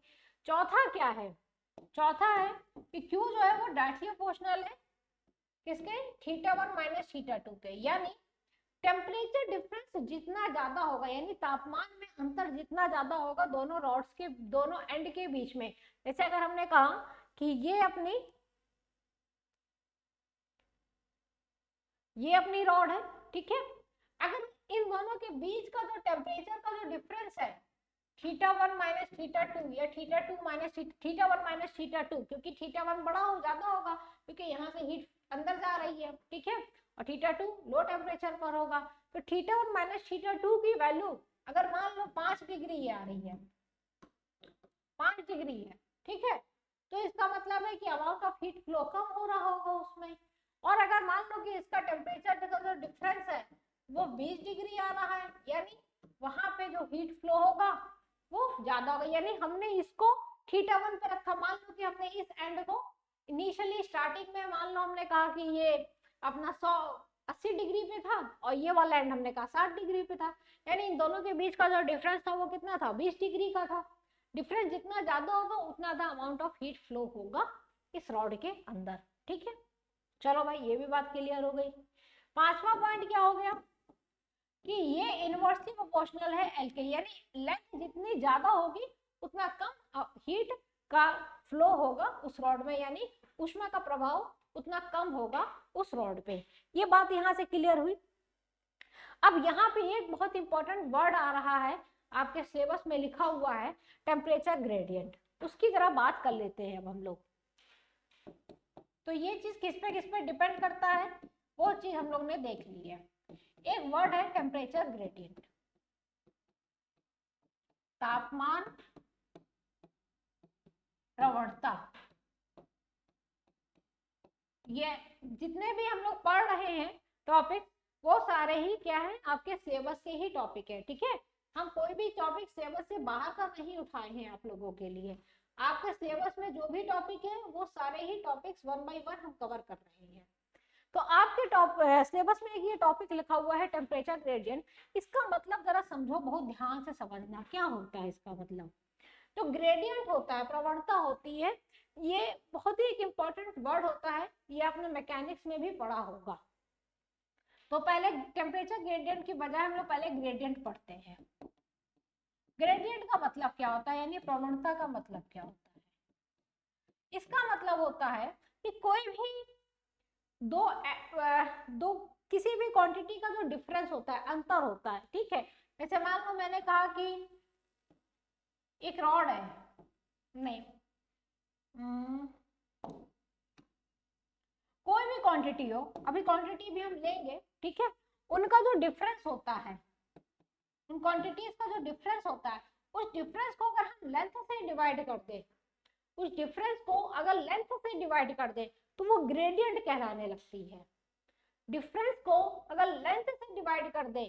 चौथा क्या है, चौथा है कि Q जो है वो डायरेक्टली प्रोपोर्शनल है किसके, θ1 माइनस θ2 के। यानी टेम्परेचर डिफरेंस जितना ज्यादा होगा यानी तापमान में अंतर जितना ज्यादा होगा दोनों रॉड्स के दोनों एंड के बीच में, जैसे अगर हमने कहा कि ये अपनी रॉड है, ठीक है, अगर इन दोनों के बीच का जो टेम्परेचर का जो डिफरेंस है θ1 माइनस θ2 या θ2 माइनस θ1 माइनस θ2, क्योंकि θ1 बड़ा हो ज्यादा होगा क्योंकि यहाँ से हीट अंदर जा रही है, ठीक है, और θ2 लो टेम्परेचर पर होगा, तो θ1 माइनस θ2 की वैल्यू अगर मान लो 5 डिग्री आ रही है, 5 डिग्री है, ठीक है, तो इसका मतलब है कि अमाउंट ऑफ हीट फ्लो कम हो रहा होगा उसमें। और अगर मान लो कि इसका टेम्परेचर का जो डिफरेंस है वो 20 डिग्री आ रहा है, यानी वहां पे जो हीट फ्लो होगा वो ज्यादा होगा। यानी हमने इसको θ1 पे रखा, मान लो कि हमने इस एंड को इनिशियली स्टार्टिंग में मान लो हमने कहा कि ये अपना 80 डिग्री पे था और ये वाला एंड हमने कहा 60 डिग्री पे था, यानी इन दोनों के बीच का जो डिफरेंस था वो कितना था, 20 डिग्री का था। डिफरेंस जितना ज्यादा होगा उतना ज्यादा अमाउंट ऑफ हीट फ्लो होगा इस रॉड के अंदर। ठीक है, चलो भाई ये भी बात क्लियर हो गई। पांचवा पॉइंट क्या हो गया कि ये इनवर्सली प्रोपोर्शनल है एल के, यानी लेंथ जितनी ज्यादा होगी उतना कम हीट का फ्लो होगा उस रॉड में, यानी ऊष्मा का प्रभाव उतना कम होगा उस रॉड पे। ये बात यहाँ से क्लियर हुई। अब यहाँ पे एक बहुत इंपॉर्टेंट वर्ड आ रहा है, आपके सिलेबस में लिखा हुआ है टेम्परेचर ग्रेडियंट, उसकी जरा बात कर लेते हैं अब हम लोग। तो ये चीज किस पे डिपेंड करता है वो चीज हम लोग ने देख ली है। एक वर्ड है टेम्परेचर ग्रेडियंट, तापमान प्रवणता। ये जितने भी हम लोग पढ़ रहे हैं टॉपिक वो सारे ही क्या है, आपके सिलेबस के ही टॉपिक है। ठीक है, हम कोई भी टॉपिक सिलेबस से बाहर का नहीं उठाए हैं आप लोगों के लिए। आपके सिलेबस में जो भी टॉपिक है वो सारे ही टॉपिक्स 1 बाय 1 हम कवर कर रहे हैं। तो आपके सिलेबस में एक ये टॉपिक लिखा हुआ है टेम्परेचर ग्रेडियंट। इसका मतलब जरा समझो, बहुत ध्यान से समझना क्या होता है इसका मतलब। तो ग्रेडियंट होता है, प्रवणता होती है, ये बहुत ही एक इम्पोर्टेंट वर्ड होता है, ये आपने मैकेनिक्स में भी पढ़ा होगा। तो पहले टेम्परेचर ग्रेडियंट की बजाय हम लोग पहले ग्रेडियंट पढ़ते हैं। ग्रेडियंट का मतलब क्या होता है, यानी प्रवणता का मतलब क्या होता है? इसका मतलब होता है कि कोई भी दो किसी भी क्वांटिटी का जो डिफरेंस होता है, अंतर होता है, ठीक है, जैसे मान लो मैंने कहा कि एक रॉड है, नहीं कोई भी क्वांटिटी हो, अभी क्वांटिटी भी हम लेंगे, ठीक है, उनका जो डिफरेंस होता है, उन क्वांटिटीज का जो डिफरेंस होता है, उस डिफरेंस को अगर हम लेंथ से डिवाइड कर दे, उस डिफरेंस को अगर लेंथ से डिवाइड कर दे तो वो ग्रेडियंट कहलाने लगती है। डिफरेंस को अगर लेंथ से डिवाइड कर दे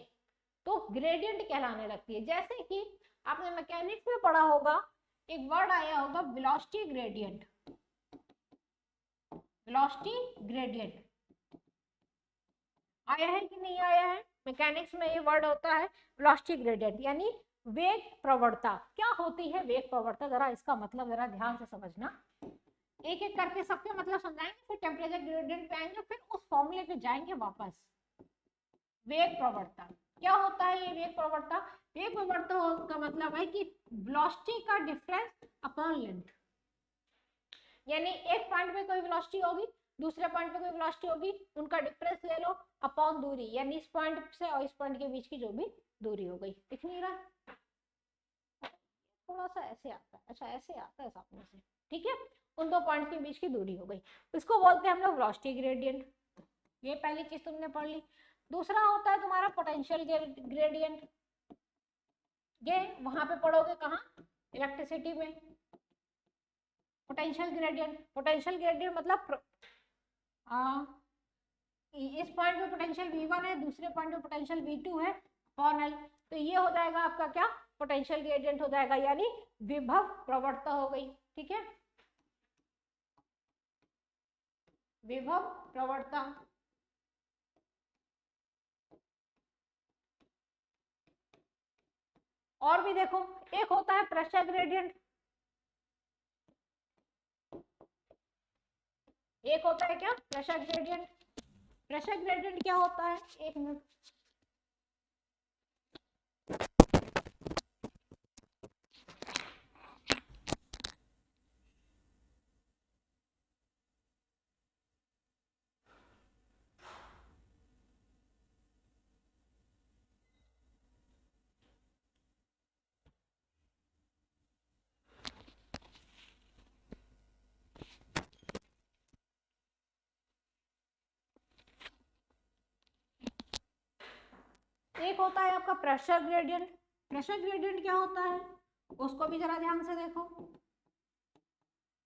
तो ग्रेडियंट कहलाने लगती है। जैसे कि आपने मैकेनिक्स में पढ़ा होगा, एक वर्ड आया होगा वेलोसिटी ग्रेडियंट। वेलोसिटी ग्रेडियंट आया है कि नहीं आया है? मैकेनिक्स में ये वर्ड होता है वेलोसिटी ग्रेडियंट, यानी वेग प्रवणता। क्या होती है वेग प्रवणता? जरा इसका मतलब जरा ध्यान से समझना, एक एक करके सबके मतलब समझाएंगे, फिर टेम्परेचर ग्रेडियंट पे आएंगे, फिर उस फॉर्मूले पे जाएंगे वापस। वेग प्रवणता क्या होता है? ये वेग प्रवणता, वेग प्रवणता का मतलब है कि वेलोसिटी का डिफरेंस अपॉन लेंथ, यानी एक पॉइंट पे कोई वेलोसिटी होगी, दूसरे पॉइंट पे कोई वेलोसिटी होगी, उनका डिफरेंस ले लो अपॉन दूरी, यानी इस पॉइंट से और इस पॉइंट के बीच की जो भी दूरी हो गई। दिख नहीं रहा? थोड़ा सा ऐसे आता है, अच्छा ऐसे आता है सामने से, ठीक है, उन दो पॉइंट्स के बीच की दूरी हो गई, इसको बोलते हैं हम लोग वेलोसिटी ग्रेडियंट। ये पहली चीज तुमने पढ़ ली। दूसरा होता है तुम्हारा पोटेंशियल ग्रेडियंट, ये वहां पे पढ़ोगे कहाँ? इलेक्ट्रिसिटी में। पोटेंशियल ग्रेडियंट, पोटेंशियल ग्रेडियंट मतलब इस पॉइंट पे पोटेंशियल V1 है, दूसरे पॉइंट पे पोटेंशियल V2 है अपॉन L, तो ये हो जाएगा आपका क्या? पोटेंशियल ग्रेडियंट हो जाएगा, यानी विभव प्रवणता हो गई। ठीक है, विभव प्रवणता। और भी देखो, एक होता है प्रेशर ग्रेडियंट, एक होता है क्या? Pressure gradient. प्रेशर ग्रेडियंट क्या होता है? एक मिनट, एक होता है आपका प्रेशर ग्रेडियंट। प्रेशर ग्रेडियंट क्या होता है उसको भी जरा ध्यान से देखो।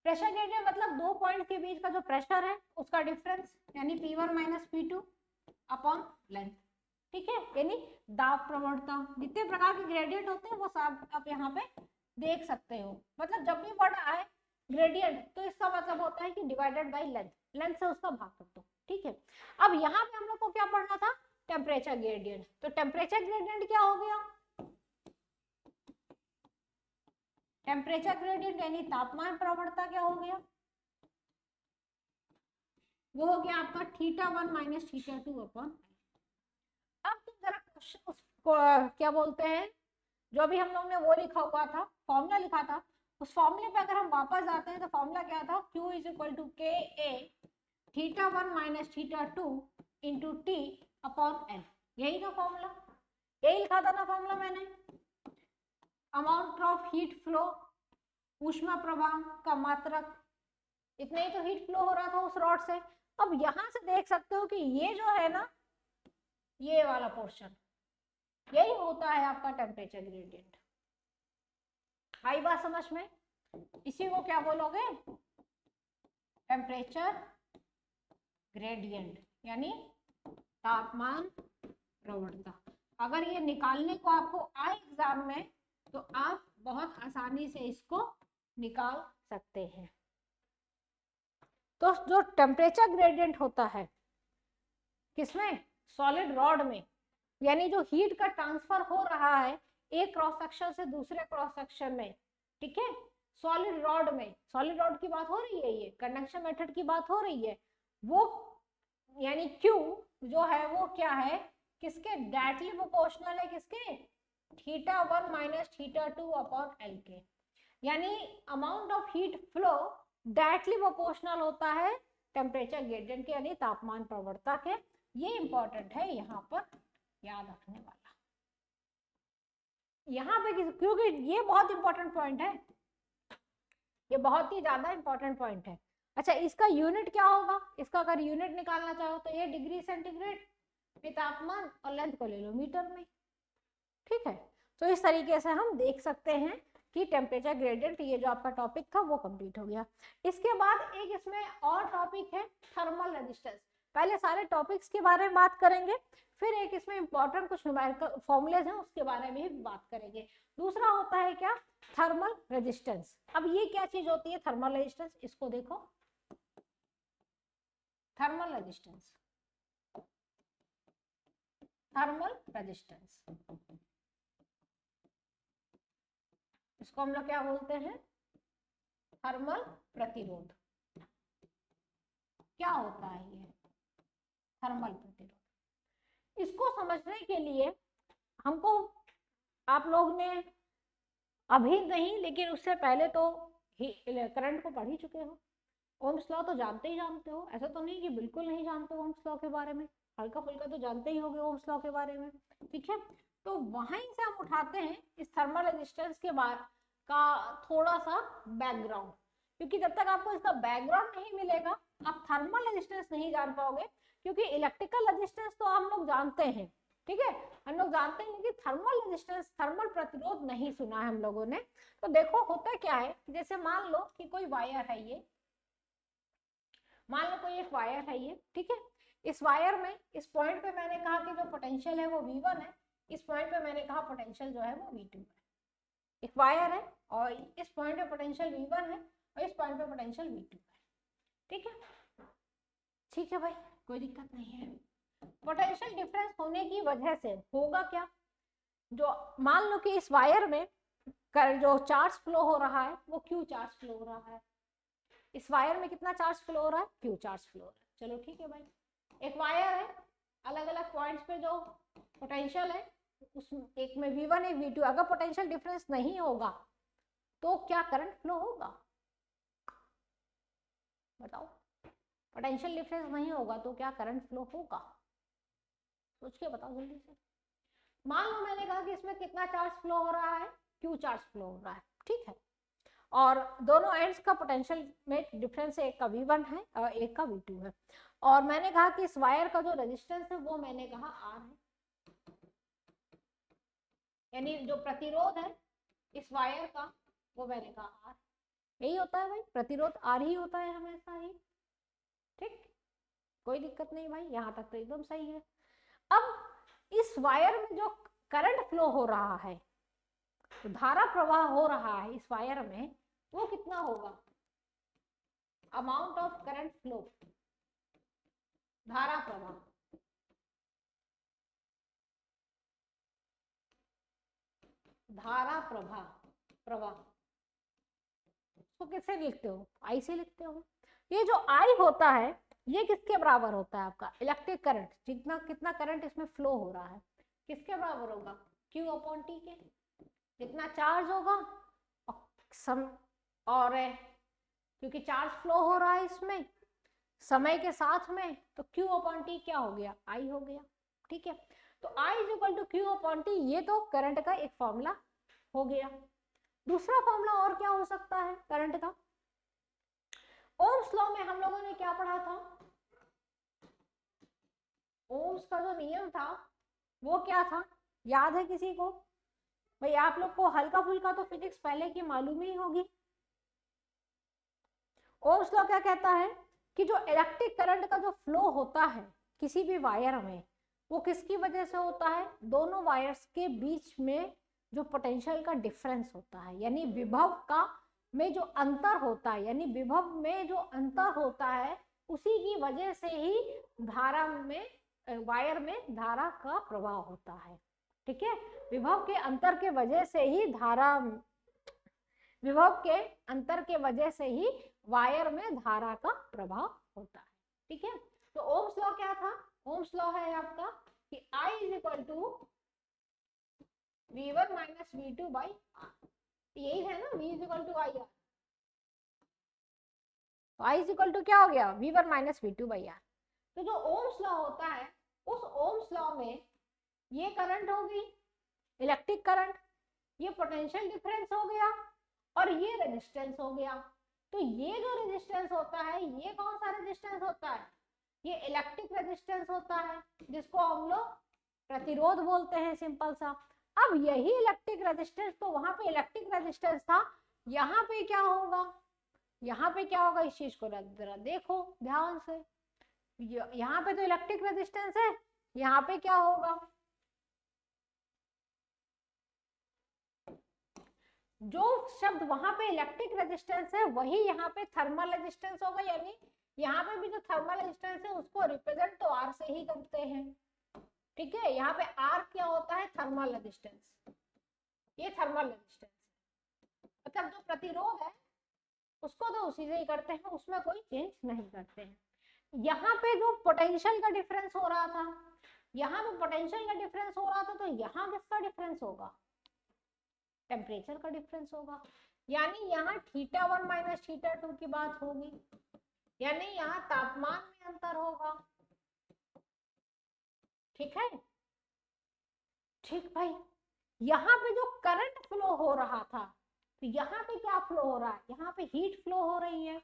प्रेशर ग्रेडियंट मतलब दो पॉइंट के बीच का जो प्रेशर है उसका डिफरेंस, यानी P1 minus P2 upon length. ठीक है, यानी दाब प्रवणता। जितने प्रकार के ग्रेडियंट होते हैं वो सब आप यहाँ पे देख सकते हो। मतलब जब भी वर्ड आए ग्रेडियंट तो इसका मतलब होता है कि डिवाइडेड बाय लेंथ, लेंथ से उसका भाग कर दो। ठीक है, अब यहाँ पे हम लोग को क्या पढ़ना था? Temperature gradient. तो टेम्परेचर ग्रेडियंट क्या हो गया? टेम्परेचर ग्रेडियंट यानी तापमान प्रवणता क्या हो गया? वो हो गया आपका θ1 माइनस θ2 अपॉन। अब तुम जरा क्वेश्चन उसको क्या बोलते हैं, जो भी हम लोग ने वो लिखा हुआ था, फॉर्मूला लिखा था, उस फॉर्मूले पे अगर हम वापस आते हैं तो फॉर्मूला क्या था? Q is equal to KA θ1 minus θ2 into T upon L। यही था फॉर्मूला, यही लिखा था ना फॉर्मूला मैंने। अमाउंट ऑफ हीट फ्लो, ऊष्मा प्रवाह का मात्रक, इतने ही तो हीट फ्लो हो रहा था उस रॉड से। अब यहां से देख सकते हो कि ये जो है ना, ये वाला पोर्शन, यही होता है आपका टेम्परेचर ग्रेडियंट। आई बात समझ में? इसी को क्या बोलोगे? टेम्परेचर ग्रेडियंट, यानी तापमान प्रवणता। अगर ये निकालने को आपको आए एग्जाम में तो आप बहुत आसानी से इसको निकाल सकते हैं। तो जो टेम्परेचर ग्रेडियंट होता है किसमें? सॉलिड रॉड में, यानी जो हीट का ट्रांसफर हो रहा है एक क्रॉस सेक्शन से दूसरे क्रॉस सेक्शन में, ठीक है, सॉलिड रॉड में। सॉलिड रॉड की बात हो रही है, ये कंडक्शन मेथड की बात हो रही है। वो यानी Q जो है वो क्या है? किसके डायरेक्टली प्रोपोर्शनल है? किसके? θ1 माइनस θ2 अपॉन L के। यानी amount of heat flow directly proportional होता है टेम्परेचर ग्रेडियंट के, यानी तापमान प्रवणता के। ये इंपॉर्टेंट है यहाँ पर याद रखने वाला, यहाँ पे क्योंकि ये बहुत इंपॉर्टेंट पॉइंट है, ये बहुत ही ज्यादा इंपॉर्टेंट पॉइंट है। अच्छा, इसका यूनिट क्या होगा? इसका अगर यूनिट निकालना चाहो तो ये डिग्री सेंटीग्रेड में तापमान और लेंथ को ले लो मीटर में। ठीक है, तो इस तरीके से हम देख सकते हैं कि टेम्परेचर ग्रेडियंट, ये जो आपका टॉपिक था वो कंप्लीट हो गया। इसके बाद एक इसमें और टॉपिक है थर्मल रेजिस्टेंस। पहले सारे टॉपिक्स के बारे में बात करेंगे, फिर एक इसमें इंपॉर्टेंट कुछ न्यूमेरिकल फॉर्मूलेज हैं, उसके बारे में भी बात करेंगे। दूसरा होता है क्या, थर्मल रेजिस्टेंस। अब ये क्या चीज होती है थर्मल रेजिस्टेंस, इसको देखो, थर्मल रेजिस्टेंस, थर्मल रेजिस्टेंस, इसको हम लोग क्या बोलते हैं, थर्मल प्रतिरोध। क्या होता है ये थर्मल प्रतिरोध? इसको समझने के लिए हमको, आप लोग ने अभी नहीं लेकिन उससे पहले तो करंट को पढ़ ही चुके हो, ओम्स लॉ तो जानते ही जानते हो, ऐसा तो नहीं कि बिल्कुल नहीं जानते हो ओम्स लॉ के बारे में, हल्का फुल्का तो जानते ही होगे ओम्स लॉ के बारे में, ठीक है। तो वहीं से हम उठाते हैं इस थर्मल रेजिस्टेंस के बाद का थोड़ा सा बैकग्राउंड, क्योंकि जब तक आपको इसका बैकग्राउंड नहीं मिलेगा आप थर्मल रेजिस्टेंस नहीं जान पाओगे, क्योंकि इलेक्ट्रिकल रेजिस्टेंस तो हम लोग जानते हैं, ठीक है, हम लोग जानते हैं कि थर्मल रेजिस्टेंस, थर्मल प्रतिरोध नहीं सुना है हम लोगों ने। तो देखो होता क्या है, जैसे मान लो कि कोई वायर है, ये मान लो कोई एक वायर है ये, ठीक है, इस वायर में इस पॉइंट पे मैंने कहा कि जो पोटेंशियल है वो V1 है, इस पॉइंट पे मैंने कहा पोटेंशियल जो है वो V2 है। एक वायर है और इस पॉइंट पे पोटेंशियल V1 है और इस पॉइंट पे पोटेंशियल V2 है, ठीक है, ठीक है भाई, कोई दिक्कत नहीं है। पोटेंशियल डिफरेंस होने की वजह से होगा क्या, जो मान लो कि इस वायर में जो चार्ज फ्लो हो रहा है वो Q चार्ज फ्लो हो रहा है, इस वायर में कितना चार्ज फ्लो हो रहा है, Q चार्ज फ्लो हो रहा है। चलो ठीक है भाई, एक वायर है, अलग अलग पॉइंट्स पे जो पोटेंशियल है, उस एक में V1 एक V2, अगर पोटेंशियल डिफरेंस नहीं होगा तो क्या करंट फ्लो होगा, बताओ, पोटेंशियल डिफरेंस नहीं होगा तो क्या करंट फ्लो होगा, सोच के बताओ जल्दी से। मान लो मैंने कहा कि इसमें कितना चार्ज फ्लो हो रहा है, Q चार्ज फ्लो हो रहा है, ठीक है, और दोनों एंड्स का पोटेंशियल में डिफरेंस एक का V1 है और एक का V2 है, और मैंने कहा कि इस वायर का जो रेजिस्टेंस है वो मैंने कहा R है, यानी जो प्रतिरोध है इस वायर का वो मैंने कहा R, यही होता है भाई, प्रतिरोध R ही होता है हमेशा ही, ठीक, कोई दिक्कत नहीं भाई, यहाँ तक तो एकदम सही है। अब इस वायर में जो करंट फ्लो हो रहा है, तो धारा प्रवाह हो रहा है इस वायर में, वो कितना होगा, अमाउंट ऑफ करंट फ्लो, धारा प्रवाह, धारा प्रवाह, प्रवाह तो कैसे लिखते हो, आई से लिखते हो। ये जो आई होता है ये किसके बराबर होता है, आपका इलेक्ट्रिक करंट, जितना कितना करंट इसमें फ्लो हो रहा है किसके बराबर होगा, Q अपॉन T के, जितना चार्ज होगा और क्योंकि चार्ज फ्लो हो रहा है इसमें समय के साथ में, तो Q अपॉन T क्या हो गया, I हो गया, ठीक है। तो I is equal to Q upon T, ये तो करंट का एक फॉर्मूला हो गया। दूसरा फॉर्मूला और क्या हो सकता है करंट का, ओम्स लॉ में हम लोगों ने क्या पढ़ा था, ओम्स का जो नियम था वो क्या था, याद है किसी को, भाई आप लोग को हल्का फुल्का तो फिजिक्स पहले की मालूम ही होगी। ओम्स लॉ क्या कहता है कि जो इलेक्ट्रिक करंट का जो फ्लो होता है किसी भी वायर में, वो किसकी वजह से होता है, दोनों वायर्स के बीच में जो पोटेंशियल का डिफरेंस होता है, यानी विभव का में जो अंतर होता है, यानी विभव में जो अंतर होता है उसी की वजह से ही धारा में, वायर में धारा का प्रवाह होता है, ठीक है, विभव के अंतर के वजह से ही धारा, विभव के अंतर के वजह से ही वायर में धारा का प्रवाह होता है, ठीक है। तो ओम्स लॉ क्या था, ओम्स लॉ है आपका कि I is equal to V1 minus V2 by R, यही है ना, V is equal to I R, तो I इज इक्वल टू क्या हो गया, V1 minus V2 by R। तो जो ओम्स लॉ होता है उस ओम्स लॉ में ये करंट होगी इलेक्ट्रिक करंट, ये पोटेंशियल डिफरेंस हो गया और ये रेजिस्टेंस हो गया। तो ये जो रेजिस्टेंस होता है ये कौन सा रेजिस्टेंस होता है, ये इलेक्ट्रिक रेजिस्टेंस होता है जिसको हम लोग प्रतिरोध बोलते हैं, सिंपल सा। अब यही इलेक्ट्रिक रेजिस्टेंस, तो वहां पे इलेक्ट्रिक रेजिस्टेंस था, यहाँ पे क्या होगा, यहाँ पे क्या होगा, इस चीज को जरा देखो ध्यान से, यहाँ पे तो इलेक्ट्रिक रेजिस्टेंस है यहाँ पे क्या होगा, जो शब्द वहां पे इलेक्ट्रिक रेजिस्टेंस है वही यहाँ पे थर्मल रेजिस्टेंस होगा, यानी यहाँ पे भी जो थर्मल रेजिस्टेंस है उसको रिप्रेजेंट तो आर से ही करते हैं। ठीक है, यहाँ पे आर क्या होता है, थर्मल रेजिस्टेंस, ये थर्मल रेजिस्टेंस मतलब जो प्रतिरोध है उसको तो उसी से ही करते हैं, उसमें कोई चेंज नहीं करते हैं। यहाँ पे जो पोटेंशियल का डिफरेंस हो रहा था, यहाँ पे पोटेंशियल का डिफरेंस हो रहा था, तो यहाँ किसका डिफरेंस होगा, टेम्परेचर का डिफरेंस होगा, यानी यहाँ θ1 माइनस θ2 की बात होगी, यानी यहाँ तापमान में अंतर होगा। ठीक है, ठीक भाई। यहाँ पे जो करंट फ्लो हो रहा था, तो यहाँ पे क्या फ्लो हो रहा है, यहाँ पे हीट फ्लो हो रही है,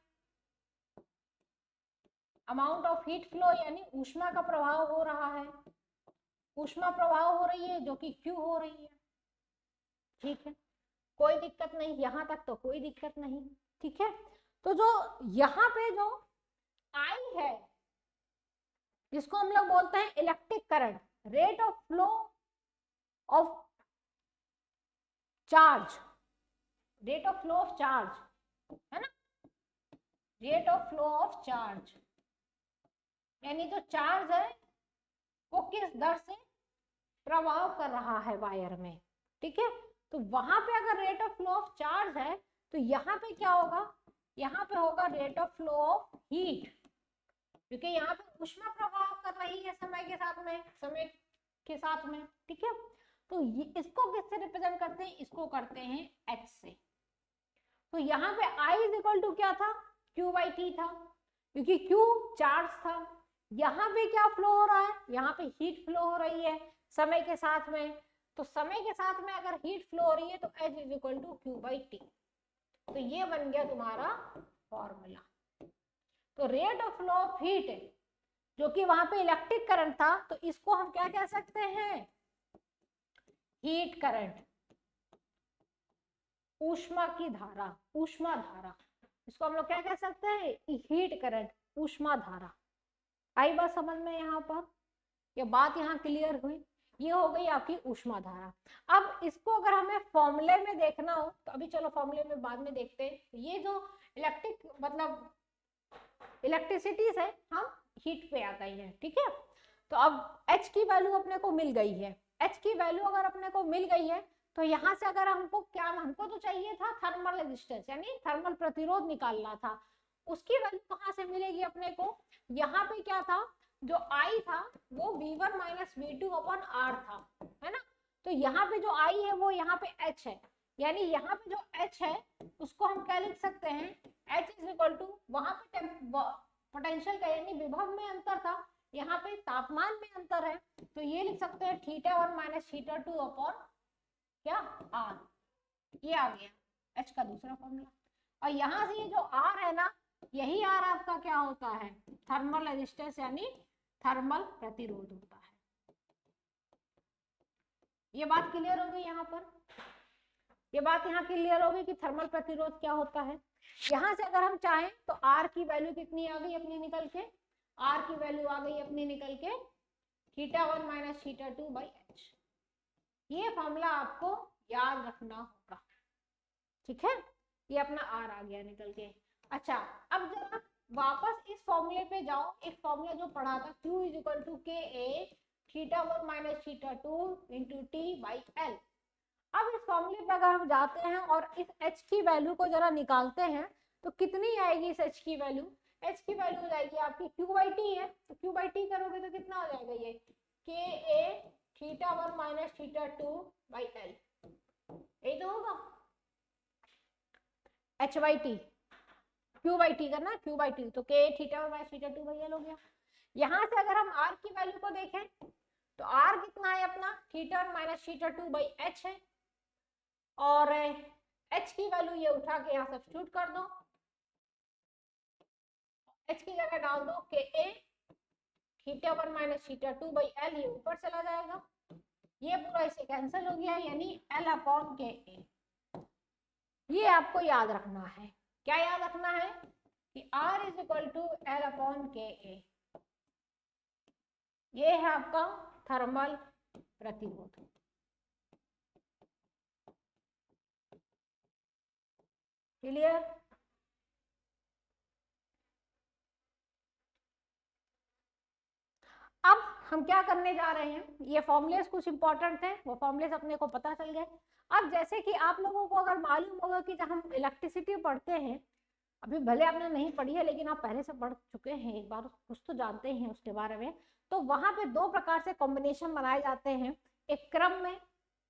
अमाउंट ऑफ हीट फ्लो यानी ऊष्मा का प्रभाव हो रहा है, ऊष्मा प्रभाव हो रही है जो कि Q हो रही है। ठीक है, कोई दिक्कत नहीं, यहाँ तक तो कोई दिक्कत नहीं। ठीक है, तो जो यहाँ पे जो I है जिसको हम लोग बोलते हैं electric current, rate of flow of charge, rate of flow of charge है ना, rate of flow of charge यानी जो चार्ज है वो किस दर से प्रभाव कर रहा है वायर में। ठीक है, तो वहां पे अगर rate of flow of charge है तो यहाँ पे क्या होगा, यहाँ पे होगा rate of flow of heat, क्योंकि यहाँ पे ऊष्मा प्रभाव कर रही है समय के साथ में, समय के साथ में। ठीक है, तो इसको किससे रिप्रेजेंट करते हैं, इसको करते हैं H से। तो यहाँ पे I इज इक्वल टू क्या था, Q बाई T था, क्योंकि Q चार्ज था। यहाँ पे क्या फ्लो हो रहा है, यहाँ पे हीट फ्लो हो रही है समय के साथ में, तो समय के साथ में अगर हीट फ्लो हो रही है तो H is equal to Q by T। तो ये बन गया तुम्हारा फॉर्मूला। तो rate of flow of heat जो कि वहां पे इलेक्ट्रिक करंट था, तो इसको हम क्या कह सकते हैं, हीट करंट, ऊष्मा की धारा, ऊष्मा धारा, इसको हम लोग क्या कह सकते हैं, हीट करंट, ऊष्मा धारा। आई बात समझ में यहाँ पर, ये बात यहाँ क्लियर हुई, ये हो गई आपकी ऊष्मा धारा। अब इसको अगर हमें फॉर्मूले में देखना हो तो अभी चलो फॉर्मूले में बाद में देखते हैं। ये जो इलेक्ट्रिक मतलब इलेक्ट्रिसिटी से हम हीट पे आ गई है। ठीक है, तो अब H की वैल्यू अपने को मिल गई है, H की वैल्यू अगर अपने को मिल गई है तो यहाँ से अगर हमको क्या, हमको तो चाहिए था थर्मल रेजिस्टेंस यानी थर्मल प्रतिरोध निकालना था, उसकी वैल्यू कहाँ से मिलेगी अपने को, यहाँ पे क्या था, जो I था वो V1 minus V2 upon R था, है ना। तो यहाँ पे जो I है वो यहाँ पे H है, यानी यहाँ पे जो H है उसको हम क्या लिख सकते हैं, H इज इक्वल टू, वहां पे पोटेंशियल का यानी विभव में अंतर था, यहाँ पे तापमान में अंतर है, तो ये लिख सकते हैं θ1 माइनस θ2 अपॉन क्या R, ये आ गया H का दूसरा फॉर्मूला। और यहाँ से ये जो R है ना, यही R आपका क्या होता है, थर्मल रेजिस्टेंस यानी थर्मल प्रतिरोध होता है। ये बात क्लियर हो गई यहाँ पर, ये बात यहाँ क्लियर हो गई कि थर्मल प्रतिरोध क्या होता है। यहाँ से अगर हम चाहें तो R की वैल्यू कितनी आ गई अपनी निकल के, R की वैल्यू आ गई अपनी निकल के θ1 माइनस θ2 बाई H। ये फॉर्मूला आपको याद रखना होगा। ठीक है, ये अपना R आ गया निकल के। अच्छा, अब जरा वापस इस फॉर्मूले पे जाओ, एक फॉर्मूला जो पढ़ा था Q is equal to KA θ1 minus θ2 into T by L। अब इस फॉर्मूले पे अगर हम जाते हैं और इस H की वैल्यू को जरा निकालते हैं तो कितनी आएगी इस H की वैल्यू, H की वैल्यू हो जाएगी आपकी Q बाई T है, तो Q बाई T करोगे तो कितना हो जाएगा, ये KA θ1 माइनस θ2 बाई L, यही तो होगा। H by T, Q by T करना, Q बाई T, तो KA θ1 माइनस θ2 बाई L हो गया। यहाँ से अगर हम R की वैल्यू को देखें तो R कितना है अपना, θ1 माइनस θ2 बाई H है, और H की वैल्यू ये उठा के यहाँ सब्स्टिट्यूट कर दो, H की जगह डाल दो KA θ1 माइनस θ2 बाई L, ये ऊपर चला जाएगा, ये पूरा इसे कैंसिल हो गया, यानी L अपॉन KA। ये आपको याद रखना है, क्या याद रखना है कि R is equal to L upon KA। ये है आपका थर्मल प्रतिरोध। क्लियर? अब हम क्या करने जा रहे हैं, ये फॉर्मुलेस कुछ इंपॉर्टेंट थे, वो फॉर्मुलेस अपने को पता चल गए। अब जैसे कि आप लोगों को अगर मालूम होगा कि जब हम इलेक्ट्रिसिटी पढ़ते हैं, अभी भले आपने नहीं पढ़ी है लेकिन आप पहले से पढ़ चुके हैं, एक बार कुछ तो जानते हैं उसके बारे में, तो वहां पे दो प्रकार से कॉम्बिनेशन बनाए जाते हैं, एक क्रम में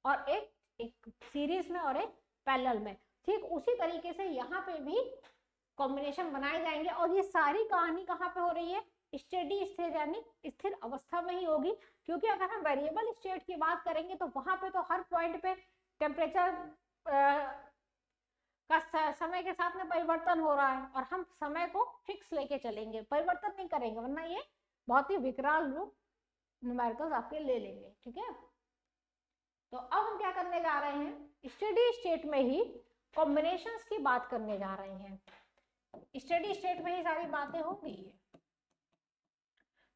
और एक सीरीज में और एक पैरेलल में। ठीक उसी तरीके से यहाँ पे भी कॉम्बिनेशन बनाए जाएंगे, और ये सारी कहानी कहाँ पे हो रही है, स्टेडी स्टेट यानी स्थिर अवस्था में ही होगी। क्योंकि अगर हम वेरिएबल स्टेट की बात करेंगे तो वहां पे तो हर पॉइंट पे टेम्परेचर का समय के साथ में परिवर्तन हो रहा है, और हम समय को फिक्स लेके चलेंगे, परिवर्तन नहीं करेंगे, वरना ये बहुत ही विकराल रूप न्यूमेरिकल्स आपके ले लेंगे। ठीक है, तो अब हम क्या करने जा रहे हैं, स्टेडी स्टेट में ही कॉम्बिनेशंस की बात करने जा रहे हैं। स्टेडी स्टेट में ही सारी बातें होंगी।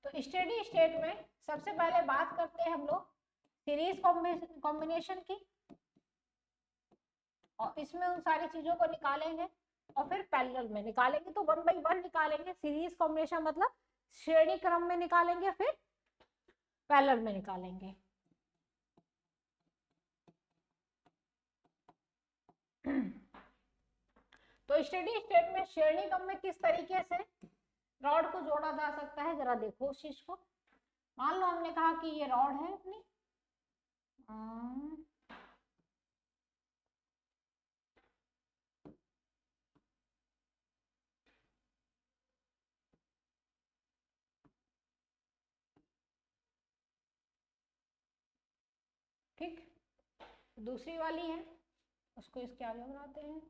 तो स्टेडी स्टेट में सबसे पहले बात करते हैं हम लोग सीरीज कॉम्बिनेशन की, और इसमें उन सारी चीजों को निकालेंगे, और फिर पैरेलल में निकालेंगे तो 1 by 1 निकालेंगे। सीरीज कॉम्बिनेशन मतलब श्रेणी क्रम में निकालेंगे, फिर पैरेलल में निकालेंगे। तो स्टेडी स्टेट में श्रेणी क्रम में किस तरीके से रॉड को जोड़ा जा सकता है, जरा देखो उस चीज को। मान लो हमने कहा कि ये रॉड है अपनी, ठीक, दूसरी वाली है, उसको इसके आगे बनाते हैं।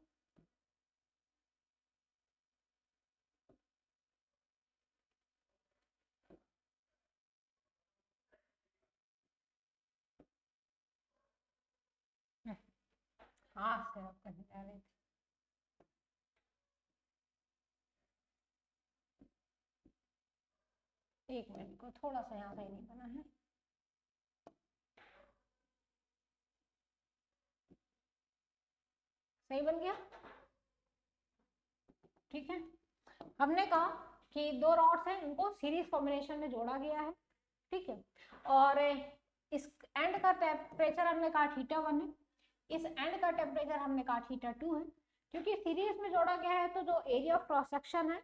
हाँ से आप करने जा रहे थे, एक मिनट को थोड़ा सा यहाँ सही नहीं बना है। सही बन गया, ठीक है। हमने कहा कि दो रॉड्स हैं, इनको सीरीज कॉम्बिनेशन में जोड़ा गया है, ठीक है। और इस एंड का टेम्परेचर हमने कहा θ1 है, इस एंड का टेम्परेचर हमने कहा θ2 है। क्योंकि सीरीज में जोड़ा गया है तो जो एरिया ऑफ क्रॉस सेक्शन है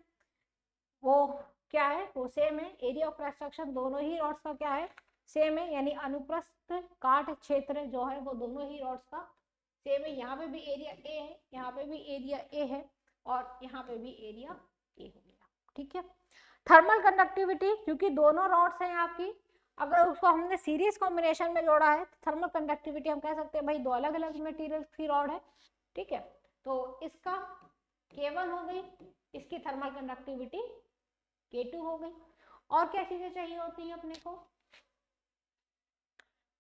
वो क्या है, वो सेम है। एरिया ऑफ क्रॉस सेक्शन दोनों ही रॉड्स का क्या है, सेम है, यानी अनुप्रस्थ काट क्षेत्र जो है वो दोनों ही रॉड्स का सेम है। यहाँ पे भी एरिया ए है, यहाँ पे भी एरिया ए है, और यहाँ पे भी एरिया ए हो गया, ठीक है। थर्मल कंडक्टिविटी, क्योंकि दोनों रॉड्स हैं आपकी, अगर उसको हमने सीरीज कॉम्बिनेशन में जोड़ा है तो थर्मल कंडक्टिविटी हम कह सकते हैं भाई दो अलग अलग मटेरियल की रॉड है, ठीक है। तो इसका K1 हो गई, इसकी थर्मल कंडक्टिविटी K2 हो गई। और क्या चीजें चाहिए होती हैं अपने को,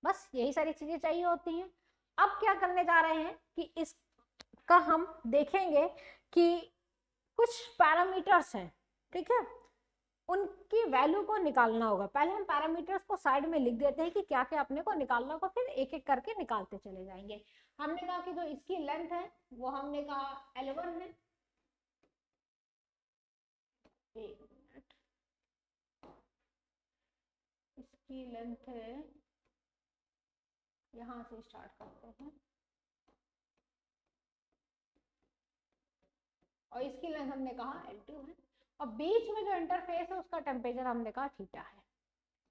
बस यही सारी चीजें चाहिए होती हैं। अब क्या करने जा रहे हैं कि इसका हम देखेंगे कि कुछ पैरामीटर्स हैं, ठीक है, उनकी वैल्यू को निकालना होगा। पहले हम पैरामीटर्स को साइड में लिख देते हैं कि क्या क्या अपने को निकालना होगा, फिर एक एक करके निकालते चले जाएंगे। हमने कहा कि जो इसकी लेंथ है वो हमने कहा L1 है, एक मिनट, इसकी लेंथ है, यहां से स्टार्ट करते हैं, और इसकी लेंथ हमने कहा L2 है, और बीच में जो इंटरफेस है उसका टेम्परेचर हमने कहा थीटा है।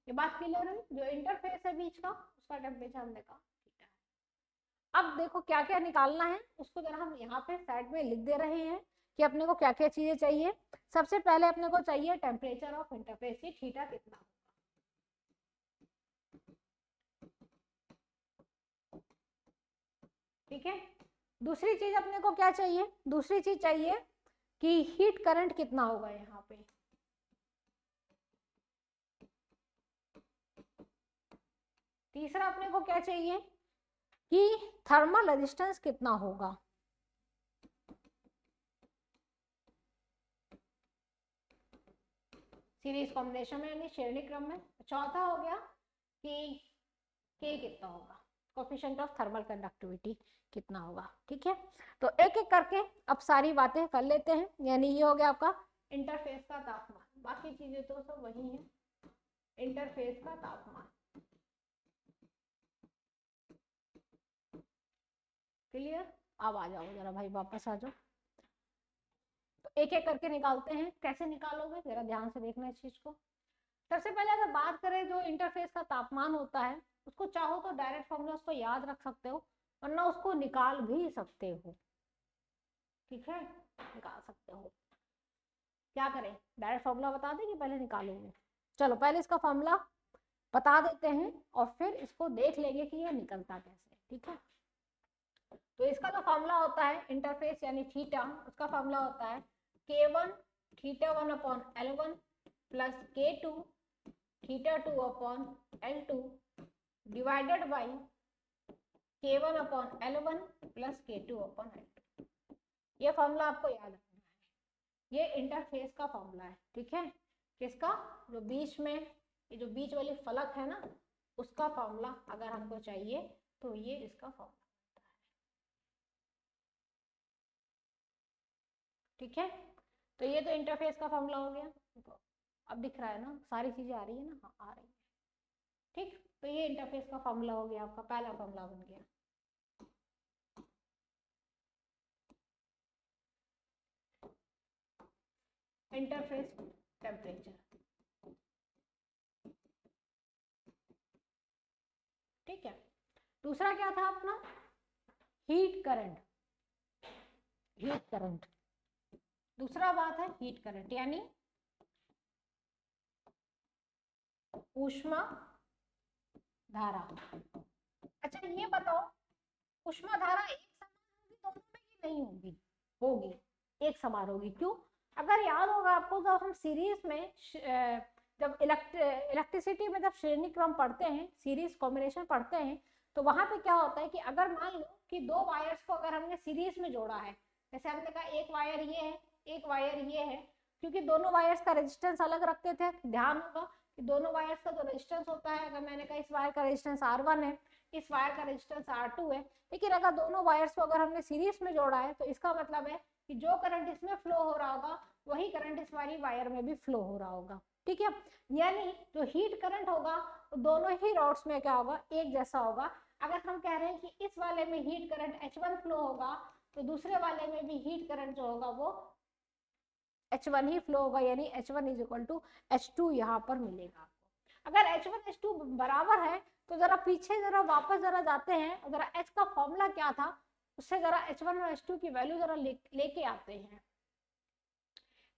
ये बात क्लियर है, जो इंटरफेस है बीच का उसका टेम्परेचर हमने कहा थीटा है। अब देखो क्या क्या निकालना है, उसको जरा हम यहाँ पे साइड में लिख दे रहे हैं कि अपने को क्या क्या चीजें चाहिए। सबसे पहले अपने को चाहिए टेम्परेचर ऑफ इंटरफेस, ये थीटा कितना होगा, ठीक है। दूसरी चीज अपने को क्या चाहिए, दूसरी चीज चाहिए कि हीट करंट कितना होगा यहाँ पे, तीसरा अपने को क्या चाहिए कि थर्मल रेजिस्टेंस कितना होगा, सीरीज कॉम्बिनेशन में यानी श्रेणी क्रम में। चौथा हो गया कि के कितना होगा, कोफिशिएंट ऑफ थर्मल कंडक्टिविटी कितना होगा। ठीक है, तो एक एक करके अब सारी बातें कर लेते हैं। यानी ये हो गया आपका इंटरफेस का तापमान, बाकी चीजें तो सब वही है। इंटरफेस का तापमान क्लियर। अब आ जाओ जरा भाई, वापस आ जाओ। तो एक एक करके निकालते हैं। कैसे निकालोगे जरा ध्यान से देखना इस चीज को। सबसे पहले अगर बात करें जो इंटरफेस का तापमान होता है, उसको चाहो तो डायरेक्ट फॉर्मूला उसको याद रख सकते हो, वरना उसको निकाल भी सकते हो। ठीक है, निकाल सकते हो। क्या करें, डायरेक्ट फॉर्मूला बता दें कि पहले निकालोगे? चलो पहले इसका फॉर्मूला बता देते हैं और फिर इसको देख लेंगे कि ये निकलता कैसे। ठीक है, तो इसका जो फॉर्मूला होता है इंटरफेस यानी थीटा, उसका फॉर्मूला होता है K1 θ1 upon L1 plus K2 θ2 upon L2 divided by K1 upon L1 plus K2 upon L2। ये फॉर्मूला आपको याद रखना है, ये इंटरफेस का फॉर्मूला है। ठीक है, किसका, जो बीच में ये जो बीच वाली फलक है ना, उसका फॉर्मूला अगर हमको चाहिए तो ये इसका फॉर्मूला। ठीक है, तो ये तो इंटरफेस का फॉर्मूला हो गया। तो अब दिख रहा है ना, सारी चीजें आ रही है ना? हाँ आ रही है। ठीक, तो ये इंटरफेस का फॉर्मूला हो गया, आपका पहला फॉर्मूला बन गया। Interface temperature. ठीक है, दूसरा क्या था अपना, हीट करंट। हीट करंट, दूसरा बात है हीट करंट यानी ऊष्मा धारा। अच्छा ये बताओ, ऊष्मा धारा एक समान होगी दोनों में कि नहीं होगी? होगी, एक समान होगी। क्यों? अगर याद होगा आपको, जब हम सीरीज में जब इलेक्ट्रिसिटी में जब श्रेणी क्रम पढ़ते हैं, सीरीज कॉम्बिनेशन पढ़ते हैं, तो वहां पे क्या होता है कि अगर मान लो कि दो वायर्स को अगर हमने सीरीज में जोड़ा है, जैसे हमने कहा एक वायर ये है, एक वायर ये है, क्योंकि दोनों वायर्स का रेजिस्टेंस अलग रखते थे, ध्यान होगा कि दोनों वायर्स का जो रेजिस्टेंस होता है, अगर मैंने कहा इस वायर का रेजिस्टेंस R1 है, इस वायर का रेजिस्टेंस R2 है, लेकिन अगर दोनों वायर्स को अगर हमने सीरीज में जोड़ा है तो इसका मतलब है कि जो करंट इसमें फ्लो हो रहा होगा वही करंट इस वाली वायर में भी फ्लो हो रहा होगा। ठीक है, यानी जो हीट करंट होगा तो दोनों ही रॉड्स में क्या होगा, एक जैसा होगा। अगर हम कह रहे हैं कि इस वाले में हीट करंट H1 फ्लो होगा, तो दूसरे वाले में भी हीट करंट जो होगा वो H1 ही फ्लो होगा, यानी H1 is equal to H2 यहाँ पर मिलेगा आपको। अगर H1 H2 बराबर है तो जरा पीछे जरा वापस जरा जाते हैं, जरा H का फॉर्मूला क्या था उससे जरा H1 और H2 की वैल्यू जरा लेके आते हैं।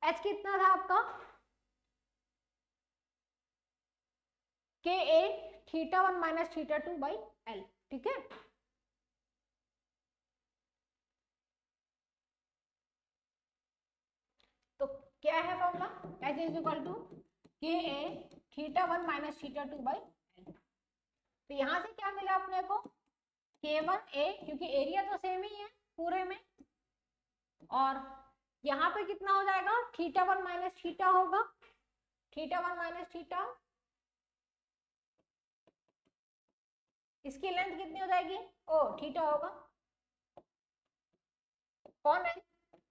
H कितना था आपका, Ka θ1 माइनस θ2 बाई L। ठीक है, तो क्या है formula, H is equal to Ka θ1 minus θ2 by L। तो यहां से क्या मिला अपने को, K1A, क्योंकि एरिया तो सेम ही है पूरे में, और यहाँ पे कितना हो जाएगा, θ1 माइनस थीटा होगा, θ1 माइनस थीटा, इसकी लेंथ कितनी हो जाएगी, ओ थीटा होगा, कौन है,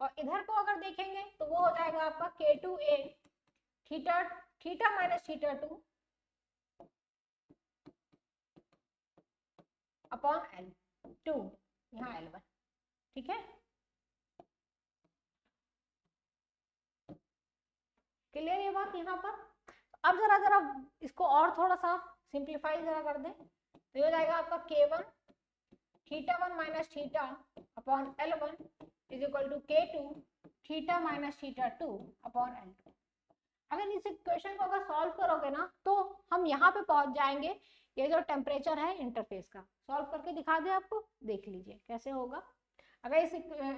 और इधर को अगर देखेंगे तो वो हो जाएगा आपका K2A theta minus θ2 upon L2, यहाँ L1। ठीक है, क्लियर ये बात यहाँ पर। अब जरा जरा इसको और थोड़ा सा सिंप्लीफाई जरा कर दें, तो ये हो जाएगा आपका K1 θ1 minus theta upon L1 is equal to K2 theta minus θ2 upon L2। अगर इस इक्वेशन को अगर सॉल्व करोगे ना तो हम यहाँ पे पहुंच जाएंगे, ये जो टेम्परेचर है इंटरफेस का, सॉल्व करके दिखा दे आपको, देख लीजिए कैसे होगा। अगर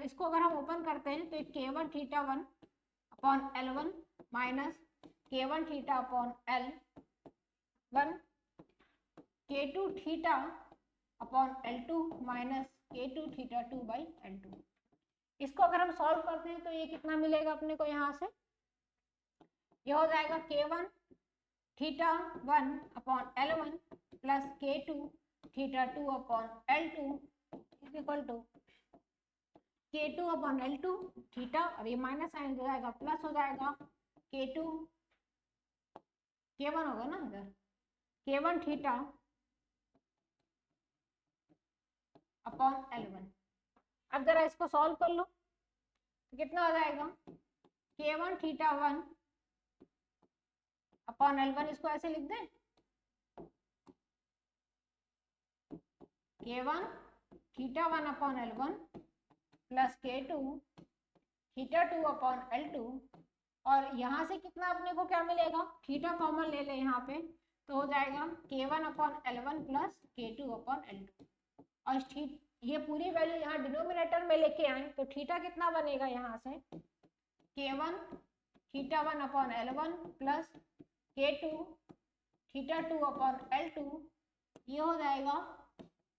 इसको अगर हम ओपन करते हैं तो K1 θ1 upon L1 minus K1 theta upon L1 K2 theta upon L2 minus K2 θ2 by L2। इसको अगर हम सॉल्व करते हैं तो ये कितना मिलेगा अपने को, यहाँ से ये हो जाएगा K1 theta 1 upon L1 plus K2 theta 2 upon L2 is equal to K2 upon L2 theta, और ये माइनस साइन हो जाएगा प्लस हो जाएगा K2 K1 होगा ना इधर, K1 थीटा अपॉन L1। अब जरा इसको सॉल्व कर लो तो कितना हो जाएगा K1 थीटा 1 अपॉन L1, इसको ऐसे लिख दें K1 theta 1 upon L1 plus K2 theta 2 upon L2, और यहाँ से कितना अपने को क्या मिलेगा, थीटा कॉमन ले ले यहाँ पे तो हो जाएगा K1 upon L1 plus K2 upon L2, और ये पूरी वैल्यू यहाँ डिनोमिनेटर में लेके आए तो थीटा कितना बनेगा यहाँ से K1 theta 1 upon L1 plus K2 theta 2 upon L2, ये हो जाएगा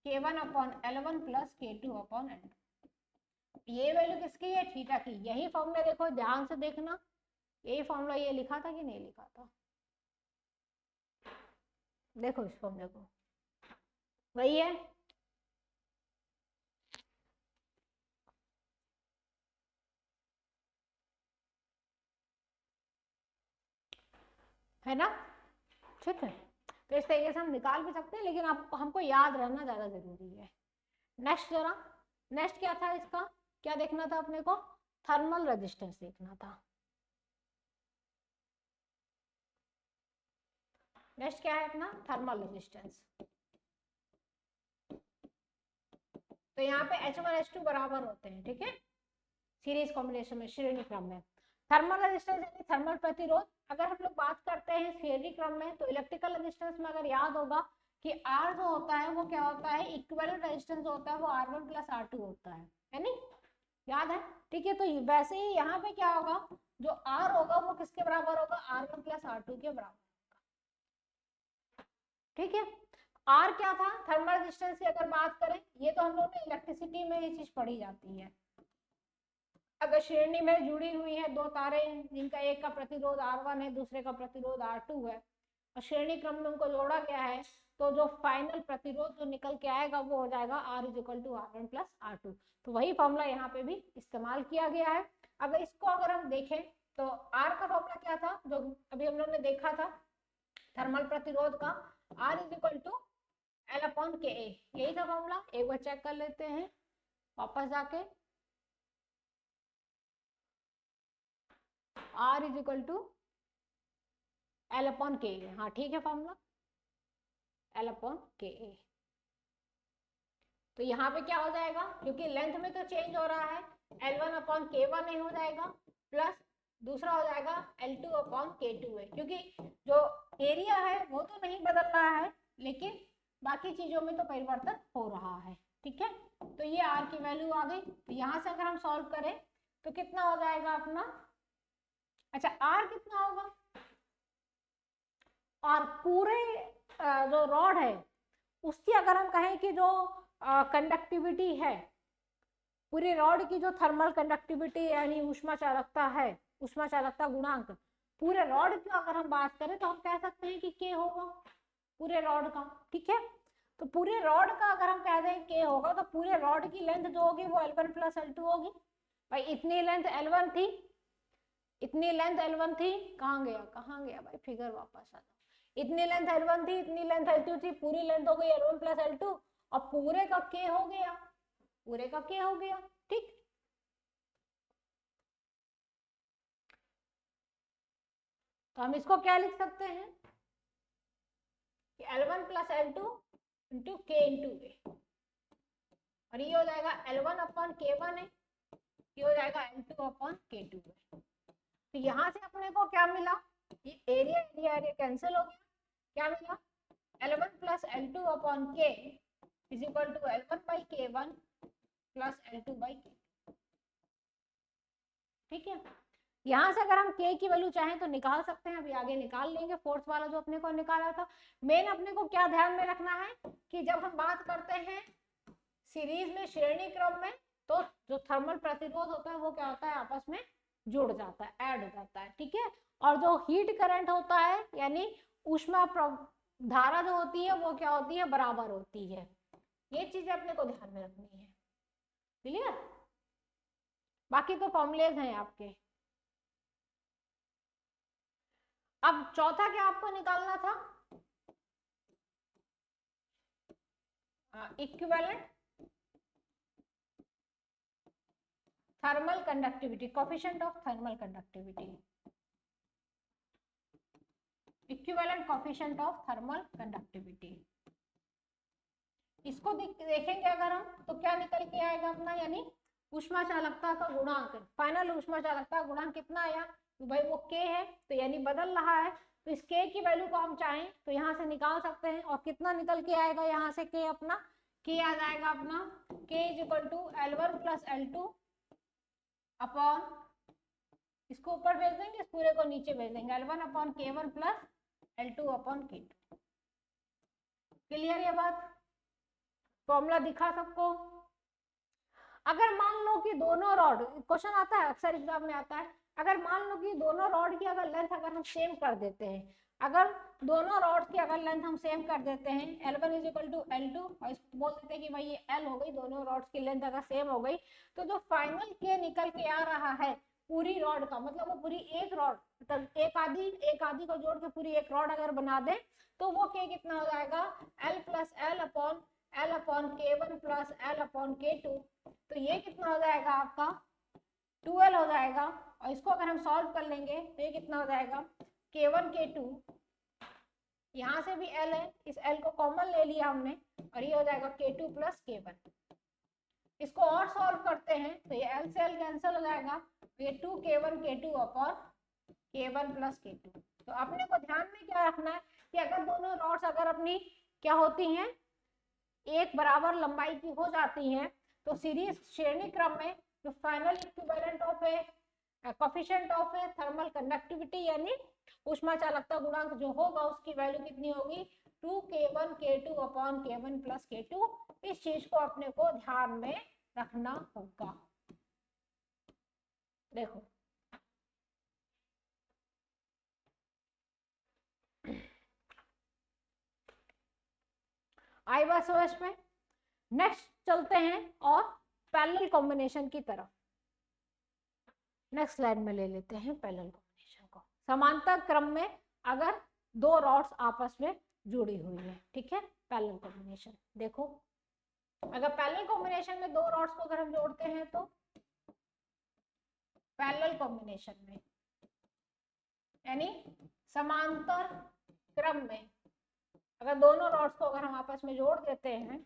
K1 upon L1 plus K2 upon L2। ये वैल्यू किसकी है, थीटा की। यही फॉर्मूला देखो ध्यान से देखना, यही फॉर्मूला ये लिखा था कि नहीं लिखा था, देखो इस फॉर्मूले को, वही है ना, ठीक है। तो इस तरीके से हम निकाल भी सकते हैं, लेकिन आप हमको याद रहना ज्यादा जरूरी है। नेक्स्ट जरा, नेक्स्ट क्या था इसका, क्या देखना था अपने को, थर्मल रेजिस्टेंस देखना था। नेक्स्ट क्या है अपना, थर्मल रेजिस्टेंस। तो यहाँ पे H1 H2 बराबर होते हैं, ठीक है, सीरीज कॉम्बिनेशन में, श्रेणी क्रम में। थर्मल रेजिस्टेंस यानी थर्मल प्रतिरोध। अगर हम लोग बात करते हैं श्रेणी क्रम में, तो इलेक्ट्रिकल रेजिस्टेंस में अगर याद होगा कि R जो होता है वो क्या होता है, इक्विवेलेंट रेजिस्टेंस होता है वो R1 प्लस R2 होता है नहीं, याद है, ठीक है। तो वैसे ही यहाँ पे क्या होगा, जो R होगा वो किसके बराबर होगा, R1 प्लस R2 के बराबर होगा, ठीक है। R क्या था, थर्मल रेजिस्टेंस की अगर बात करें, ये तो हम लोग ने इलेक्ट्रिसिटी में ये चीज पढ़ी जाती है। अगर श्रेणी में जुड़ी हुई है दो तारें, जिनका एक का प्रतिरोध R1 है, दूसरे का प्रतिरोध R2 है, और श्रेणी क्रम में उनको जोड़ा गया है, तो जो फाइनल प्रतिरोध जो निकल के आएगा वो हो जाएगा R equal to R1 plus R2। तो वही फॉर्मूला यहाँ पे भी इस्तेमाल किया गया है। अगर इसको अगर हम देखें तो R का फॉर्मूला क्या था, जो अभी हम लोग ने देखा था थर्मल प्रतिरोध का, R equal to L upon K A, यही था फॉर्मूला। एक बार चेक कर लेते हैं वापस जाके, R is equal to L upon K A, हाँ ठीक है फॉर्मूला, L अपॉन के ए। तो यहाँ पे क्या हो जाएगा, क्योंकि लेंथ में तो चेंज हो रहा है, L1 अपॉन K1 ही हो जाएगा, प्लस दूसरा हो जाएगा L2 अपॉन K2 है, क्योंकि जो एरिया है वो तो नहीं बदल रहा है, लेकिन बाकी चीजों में तो परिवर्तन हो रहा है, ठीक है। तो ये R की वैल्यू आ गई। तो यहाँ से अगर हम सॉल्व करें तो कितना हो जाएगा अपना, अच्छा R कितना होगा, और पूरे जो रॉड है उसकी अगर हम कहें कि जो कंडक्टिविटी है, पूरे रॉड की जो थर्मल कंडक्टिविटी यानी ऊष्मा चालकता है, ऊष्मा चालकता गुणांक, पूरे रॉड की अगर हम बात करें तो हम कह सकते हैं कि K होगा पूरे रॉड का, ठीक है। तो पूरे रॉड का अगर हम कह दें K होगा, तो पूरे रॉड की लेंथ जो होगी वो L1 प्लस L2 होगी। भाई इतनी लेंथ L1 थी, इतनी लेंथ L1 थी, कहाँ गया भाई फिगर, वापस आ जाओ। इतनी लेंथ L1 थी, इतनी लेंथ L2 थी, पूरी लेंथ हो गई L1 प्लस L2, और पूरे का K हो गया, पूरे का K हो गया, ठीक। तो हम इसको क्या लिख सकते हैं कि L1 plus L2 into K into A, और ये हो जाएगा L1 अपॉन K1 है, ये हो जाएगा L2 अपॉन K2 है। तो यहाँ से अपने को क्या मिला, ये एरिया एरिया एरिया कैंसिल हो गया, क्या मिला L1 plus L2 upon K is equal to L1 by K1 plus L2 by K, ठीक है। यहाँ से अगर हम K की वैल्यू चाहें तो निकाल सकते हैं, अभी आगे निकाल लेंगे। फोर्थ वाला जो अपने को निकाला था, मेन अपने को क्या ध्यान में रखना है कि जब हम बात करते हैं सीरीज में, श्रेणी क्रम में, तो जो थर्मल प्रतिरोध होता है वो क्या होता है, आपस में जुड़ जाता है, ऐड हो जाता है, ठीक है। और जो हीट करंट होता है यानी ऊष्मा धारा जो होती है वो क्या होती है, बराबर होती है। ये चीजें अपने को ध्यान में रखनी है, क्लियर। बाकी तो फॉर्मूलेज हैं आपके। अब चौथा क्या आपको निकालना था, equivalent thermal conductivity, coefficient of thermal conductivity, equivalent coefficient of thermal conductivity. इसको देखेंगे अगर हम तो क्या निकल के आएगा अपना, यानी ऊष्मा चालकता का गुणांक, फाइनल ऊष्मा चालकता गुणांक कितना आया, तो भाई वो k है, तो यानी बदल रहा है, तो इस k की वैल्यू को हम चाहें तो यहाँ से निकाल सकते हैं। और कितना निकल के आएगा यहाँ से k, अपना k आ जाएगा अपना k is equal to L1 plus L2 upon, इसको ऊपर भेज देंगे, इस पूरे को नीचे भेज देंगे, L1 upon K1 plus L2 upon K2। Clear ये बात, फॉर्मूला दिखा सबको। अगर मान लो कि दोनों रॉड, क्वेश्चन आता है अक्सर एग्जाम में आता है, अगर मान लो कि दोनों रॉड की अगर लेंथ अगर हम सेम कर देते हैं, अगर दोनों रॉड की अगर लेंथ हम सेम कर देते हैं, L1 is equal to L2, और इसको बोल देते हैं कि भाई ये L हो गई, दोनों रॉड्स की लेंथ अगर सेम हो गई, तो जो फाइनल K निकल के आ रहा है पूरी रॉड का, मतलब वो पूरी एक रॉड, मतलब एक आधी को जोड़ के पूरी एक रॉड अगर बना दे, तो वो K कितना हो जाएगा, L plus L upon K1 plus L upon K2। तो ये कितना हो जाएगा आपका 12 हो जाएगा। और इसको अगर हम सॉल्व कर लेंगे तो ये कितना हो जाएगा K1 K2, यहाँ से भी L है, इस L को कॉमन ले लिया हमने, और ये हो जाएगा K2 प्लस K1। इसको और सॉल्व करते हैं तो ये L से L कैंसिल हो जाएगा, तो ये 2K1 K2 upon K1 plus K2। तो अपने को ध्यान में क्या रखना है कि अगर दोनों रॉड्स अगर अपनी क्या होती हैं, एक बराबर लंबाई की हो जाती हैं, तो सीरीज श्रेणी क्रम में जो final equivalent of A coefficient of A thermal conductivity यानी ऊष्मा चालकता गुणांक जो होगा उसकी वैल्यू कितनी होगी, 2K1 K2 upon K1 plus K2। इस चीज को अपने को ध्यान में रखना होगा। देखो आई बस ओएस में नेक्स्ट चलते हैं और पैरेलल कॉम्बिनेशन की तरफ। नेक्स्ट स्लाइड में ले लेते हैं पैरेलल कॉम्बिनेशन को। समांतर क्रम में अगर दो रॉड्स आपस में जुड़ी हुई है, ठीक है, पैरेलल कॉम्बिनेशन। देखो अगर पैरेलल कॉम्बिनेशन में दो रॉड्स को अगर हम जोड़ते हैं तो पैरेलल कॉम्बिनेशन में यानी समांतर क्रम में अगर दोनों रॉड्स को अगर हम आपस में जोड़ देते हैं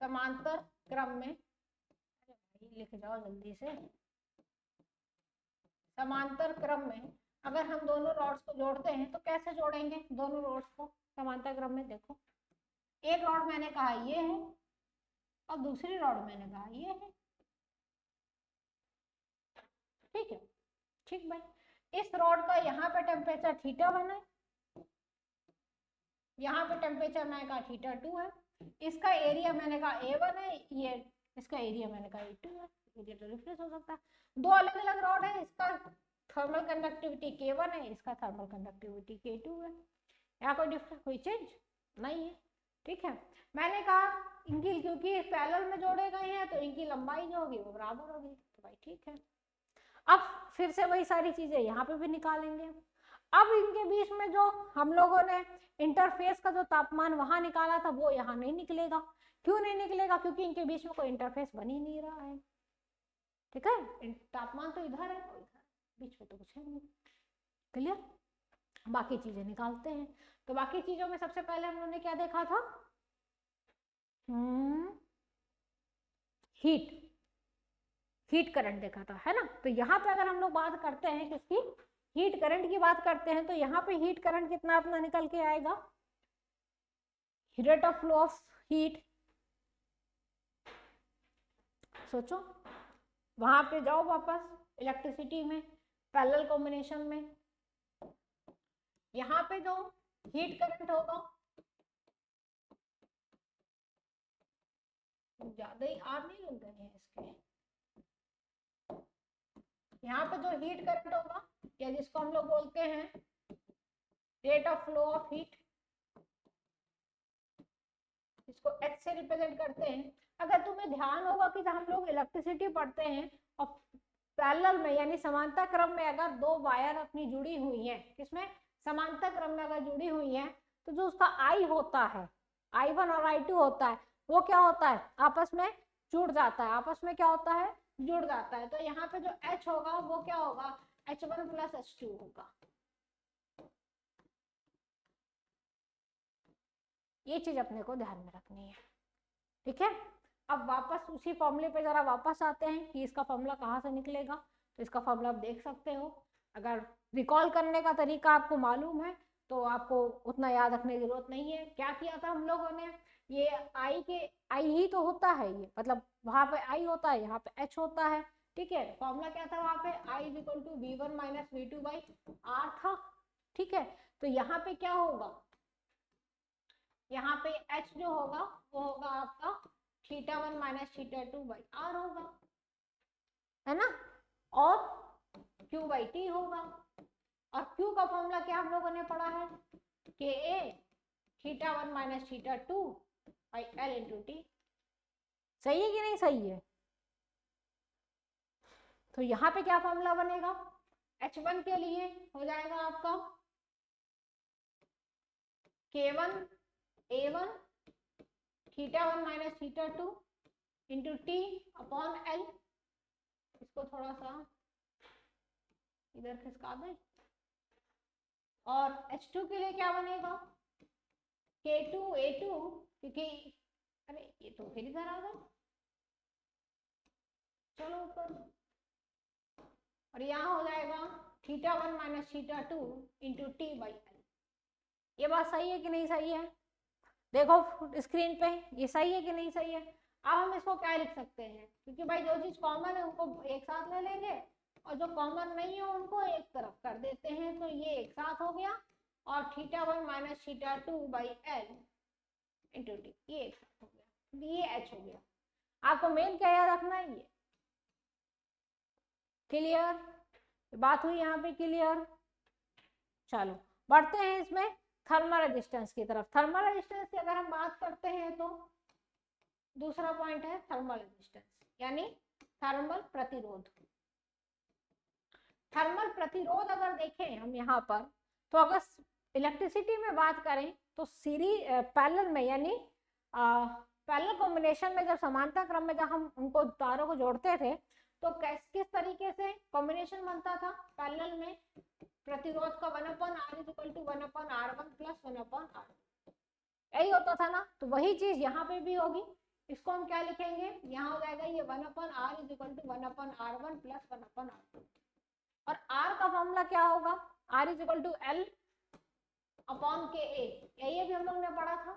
समांतर क्रम में, लिख जाओ जल्दी से, समांतर क्रम में अगर हम दोनों रॉड्स को जोड़ते हैं तो कैसे जोड़ेंगे दोनों रॉड्स को समांतर क्रम में। देखो एक रॉड मैंने कहा ये है और दूसरी रॉड मैंने कहा ये है, ठीक है, ठीक भाई। इस रॉड का यहाँ पे टेम्परेचर θ1 है, यहाँ पे टेम्परेचर मैंने कहा θ2 है, इसका एरिया मैंने कहा A1 है, ये इसका एरिया मैंने कहा A2 है, एरिया तो डिफरेंस हो सकता है। दो अलग अलग रॉड है, इसका थर्मल कंडक्टिविटी K1 है, इसका थर्मल कंडक्टिविटी K2 है। यहाँ कोई डिफरेंस कोई चेंज नहीं है, ठीक है। मैंने कहा इनकी क्योंकि पैरेलल में जोड़े गए हैं तो इनकी लंबाई जो होगी वो बराबर होगी, तो भाई ठीक है। अब फिर से वही सारी चीजें यहाँ पे भी निकालेंगे। अब इनके बीच में जो हम लोगों ने इंटरफेस का जो तापमान वहां निकाला था वो यहाँ नहीं निकलेगा। क्यों नहीं निकलेगा, क्योंकि इनके बीच में कोई इंटरफेस बन ही नहीं रहा है, ठीक है। तापमान तो इधर है, बीच में तो कुछ है नहीं, क्लियर। बाकी चीजें निकालते हैं। तो बाकी चीजों में सबसे पहले हम लोगों ने क्या देखा था, हीट करंट देखा था, है ना। तो यहाँ पे अगर हम लोग बात करते हैं किसकी, हीट करंट की बात करते हैं, तो यहाँ पे हीट करंट कितना अपना निकल के आएगा, rate of flow of heat. सोचो वहां पे जाओ वापस इलेक्ट्रिसिटी में पैरेलल कॉम्बिनेशन में, यहाँ पे जो हीट करंट होगा ज्यादा ही आर नहीं लग रहे हैं इसके, यहाँ पे जो हीट करंट होगा या जिसको हम लोग बोलते हैं rate of flow of heat, इसको H से रिप्रेजेंट करते हैं। अगर तुम्हें ध्यान होगा कि जब हम लोग इलेक्ट्रिसिटी पढ़ते हैं और पैरेलल में यानी समांतर क्रम में अगर दो वायर अपनी जुड़ी हुई हैं, किसमें समांतर क्रम में अगर जुड़ी हुई हैं, तो जो उसका I होता है, I1 और I2 होता है, वो क्या होता है, आपस में जुड़ जाता है, आपस में क्या होता है, जुड़ जाता है। तो यहाँ पे जो H होगा वो क्या होगा, H1 प्लस H2 होगा। ये चीज अपने को ध्यान में रखनी है, ठीक है। अब वापस उसी फॉर्मूले पे जरा वापस आते हैं कि इसका फॉर्मूला कहाँ से निकलेगा। तो इसका फॉर्मूला आप देख सकते हो, अगर रिकॉल करने का तरीका आपको मालूम है तो आपको उतना याद रखने की जरूरत नहीं है। क्या किया था हम लोगों ने, ये आई ही तो होता है, ये मतलब वहां पे आई होता है, यहाँ पे एच होता है, ठीक है। फॉर्मूला क्या था वहां पे, I is equal to V1 minus V2 by R था, ठीक है। तो यहाँ पे क्या होगा, यहाँ पे H जो होगा वो होगा आपका θ1 माइनस θ2 बाई आर होगा, है ना, और Q बाई T होगा। और Q का फॉर्मूला क्या हम लोगों ने पढ़ा है, KA θ1 minus θ2 by L into T। सही है कि नहीं सही है। तो यहाँ पे क्या फॉर्मूला बनेगा, H1 के लिए हो जाएगा आपका K1 A1 θ1 minus θ2 into T upon L। इसको थोड़ा सा इधर खिसका दें। और H2 के लिए क्या बनेगा, K2 A2, क्योंकि अरे ये तो फिर इधर आ गया, चलो ऊपर, और यहाँ हो जाएगा θ1 minus θ2 into T by L। ये बात सही है कि नहीं सही है, देखो स्क्रीन पे ये सही है कि नहीं सही है। अब हम इसको क्या लिख सकते हैं, क्योंकि भाई जो चीज कॉमन है उनको एक साथ ले लेंगे और जो कॉमन नहीं है उनको एक तरफ कर देते हैं। तो ये एक साथ हो गया और θ1 minus θ2 by L into T, ये एक साथ हो गया, ये एच हो गया। आपको मेन क्या याद रखना है, ये क्लियर, बात हुई यहाँ पे क्लियर। चलो बढ़ते हैं इसमें थर्मल रेजिस्टेंस की तरफ। थर्मल रेजिस्टेंस की अगर हम बात करते हैं तो दूसरा पॉइंट है थर्मल रेजिस्टेंस, यानी थर्मल प्रतिरोध। थर्मल प्रतिरोध अगर देखें हम यहाँ पर, तो अगर इलेक्ट्रिसिटी में बात करें तो सीरीज पैरेलल में यानी पैरेलल कॉम्बिनेशन में, जब समांतर क्रम में जब हम उनको तारों को जोड़ते थे तो किस तरीके से कॉम्बिनेशन बनता था पैरेलल में, प्रतिरोध का 1/r is equal to 1/r1 plus 1/r2, यही होता था ना। तो वही चीज यहाँ पे भी होगी। इसको हम क्या लिखेंगे, यहाँ हो जाएगा ये 1/r is equal to 1/r1 plus 1/r2। और r का फॉर्मूला क्या होगा, r is equal to L upon K A, यही अभी हम लोग ने पढ़ा था।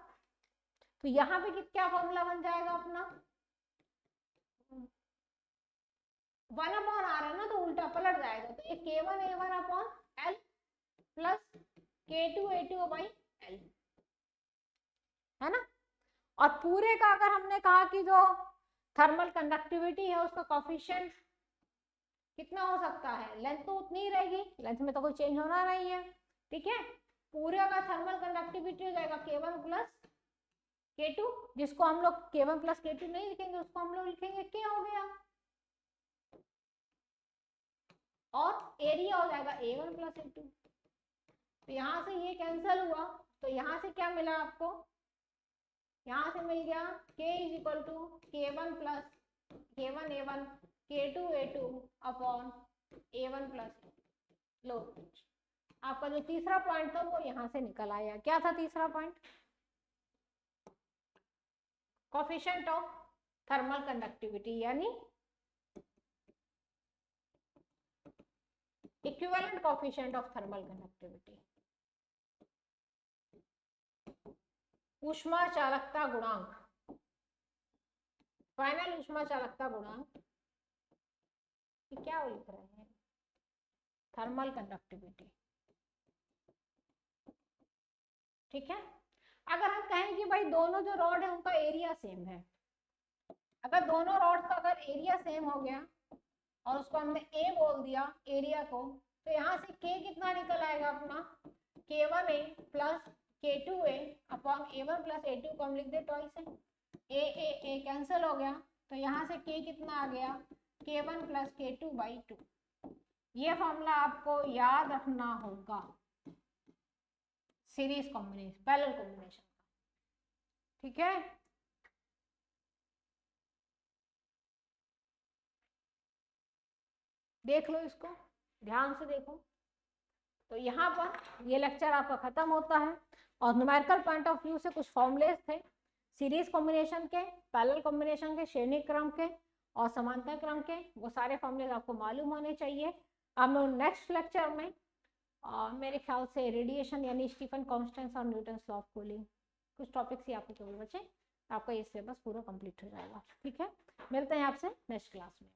तो यहाँ पे क्या फॉर्मूला बन जाएगा अपना, 1/r है ना, तो उल्टा पलट जाएगा। तो ये K1 A1 upon L plus K2 A2 by L, है ना। और पूरे का अगर हमने कहा कि जो थर्मल कंडक्टिविटी है उसका कोफिशिएंट कितना हो सकता है, लेंथ तो उतनी ही रहेगी, लेंथ में तो कोई चेंज होना नहीं है, ठीक है। पूरे का थर्मल कंडक्टिविटी हो जाएगा K1 प्लस K2, जिसको हम लोग K1 प्लस K2 नहीं लिखेंगे, उसको हम लोग लिखेंगे K हो गया। और एरिया हो जाएगा A1 प्लस A2। तो यहाँ से ये कैंसिल हुआ, तो यहाँ से क्या मिला आपको, यहाँ से मिल गया K is equal to K1 plus K1 A1 K2 A2 upon A1 plus लो। आपका जो तीसरा पॉइंट था वो यहाँ से निकल आया। क्या था तीसरा point, coefficient of thermal conductivity, यानी equivalent coefficient of thermal conductivity, ऊष्मा चालकता गुणांक, फाइनल ऊष्मा चालकता गुणांक, क्या लिख रहे हैं, थर्मल कंडक्टिविटी, ठीक है। अगर हम कहें कि भाई दोनों जो रॉड है उनका एरिया सेम है, अगर दोनों रॉड का अगर एरिया सेम हो गया और उसको हमने ए बोल दिया एरिया को, तो यहाँ से के कितना निकल आएगा अपना, k1a plus k2a upon a1 plus a2 को हम लिख दे ट्वाइस है, ए कैंसिल हो गया, तो यहाँ से k कितना आ गया, k1 प्लस k2 बाई 2। ये फॉर्मूला आपको याद रखना होगा सीरीज कॉम्बिनेशन पैरेलल कॉम्बिनेशन का, ठीक है। देख लो इसको, ध्यान से देखो। तो यहाँ पर ये लेक्चर आपका खत्म होता है और न्यूमेरिकल पॉइंट ऑफ व्यू से कुछ फॉर्मूलेस थे सीरीज कॉम्बिनेशन के, पैरेलल कॉम्बिनेशन के, श्रेणी क्रम के और समांतर क्रम के, वो सारे फॉर्मूलेस आपको मालूम होने चाहिए। अब मैं नेक्स्ट लेक्चर में मेरे ख्याल से रेडिएशन यानी स्टीफन कांस्टेंट और न्यूटन लॉ ऑफ कूलिंग कुछ टॉपिक्स ही आपको केवल बचे, आपका ये सिलेबस पूरा कंप्लीट हो जाएगा, ठीक है। मिलते हैं आपसे नेक्स्ट क्लास में।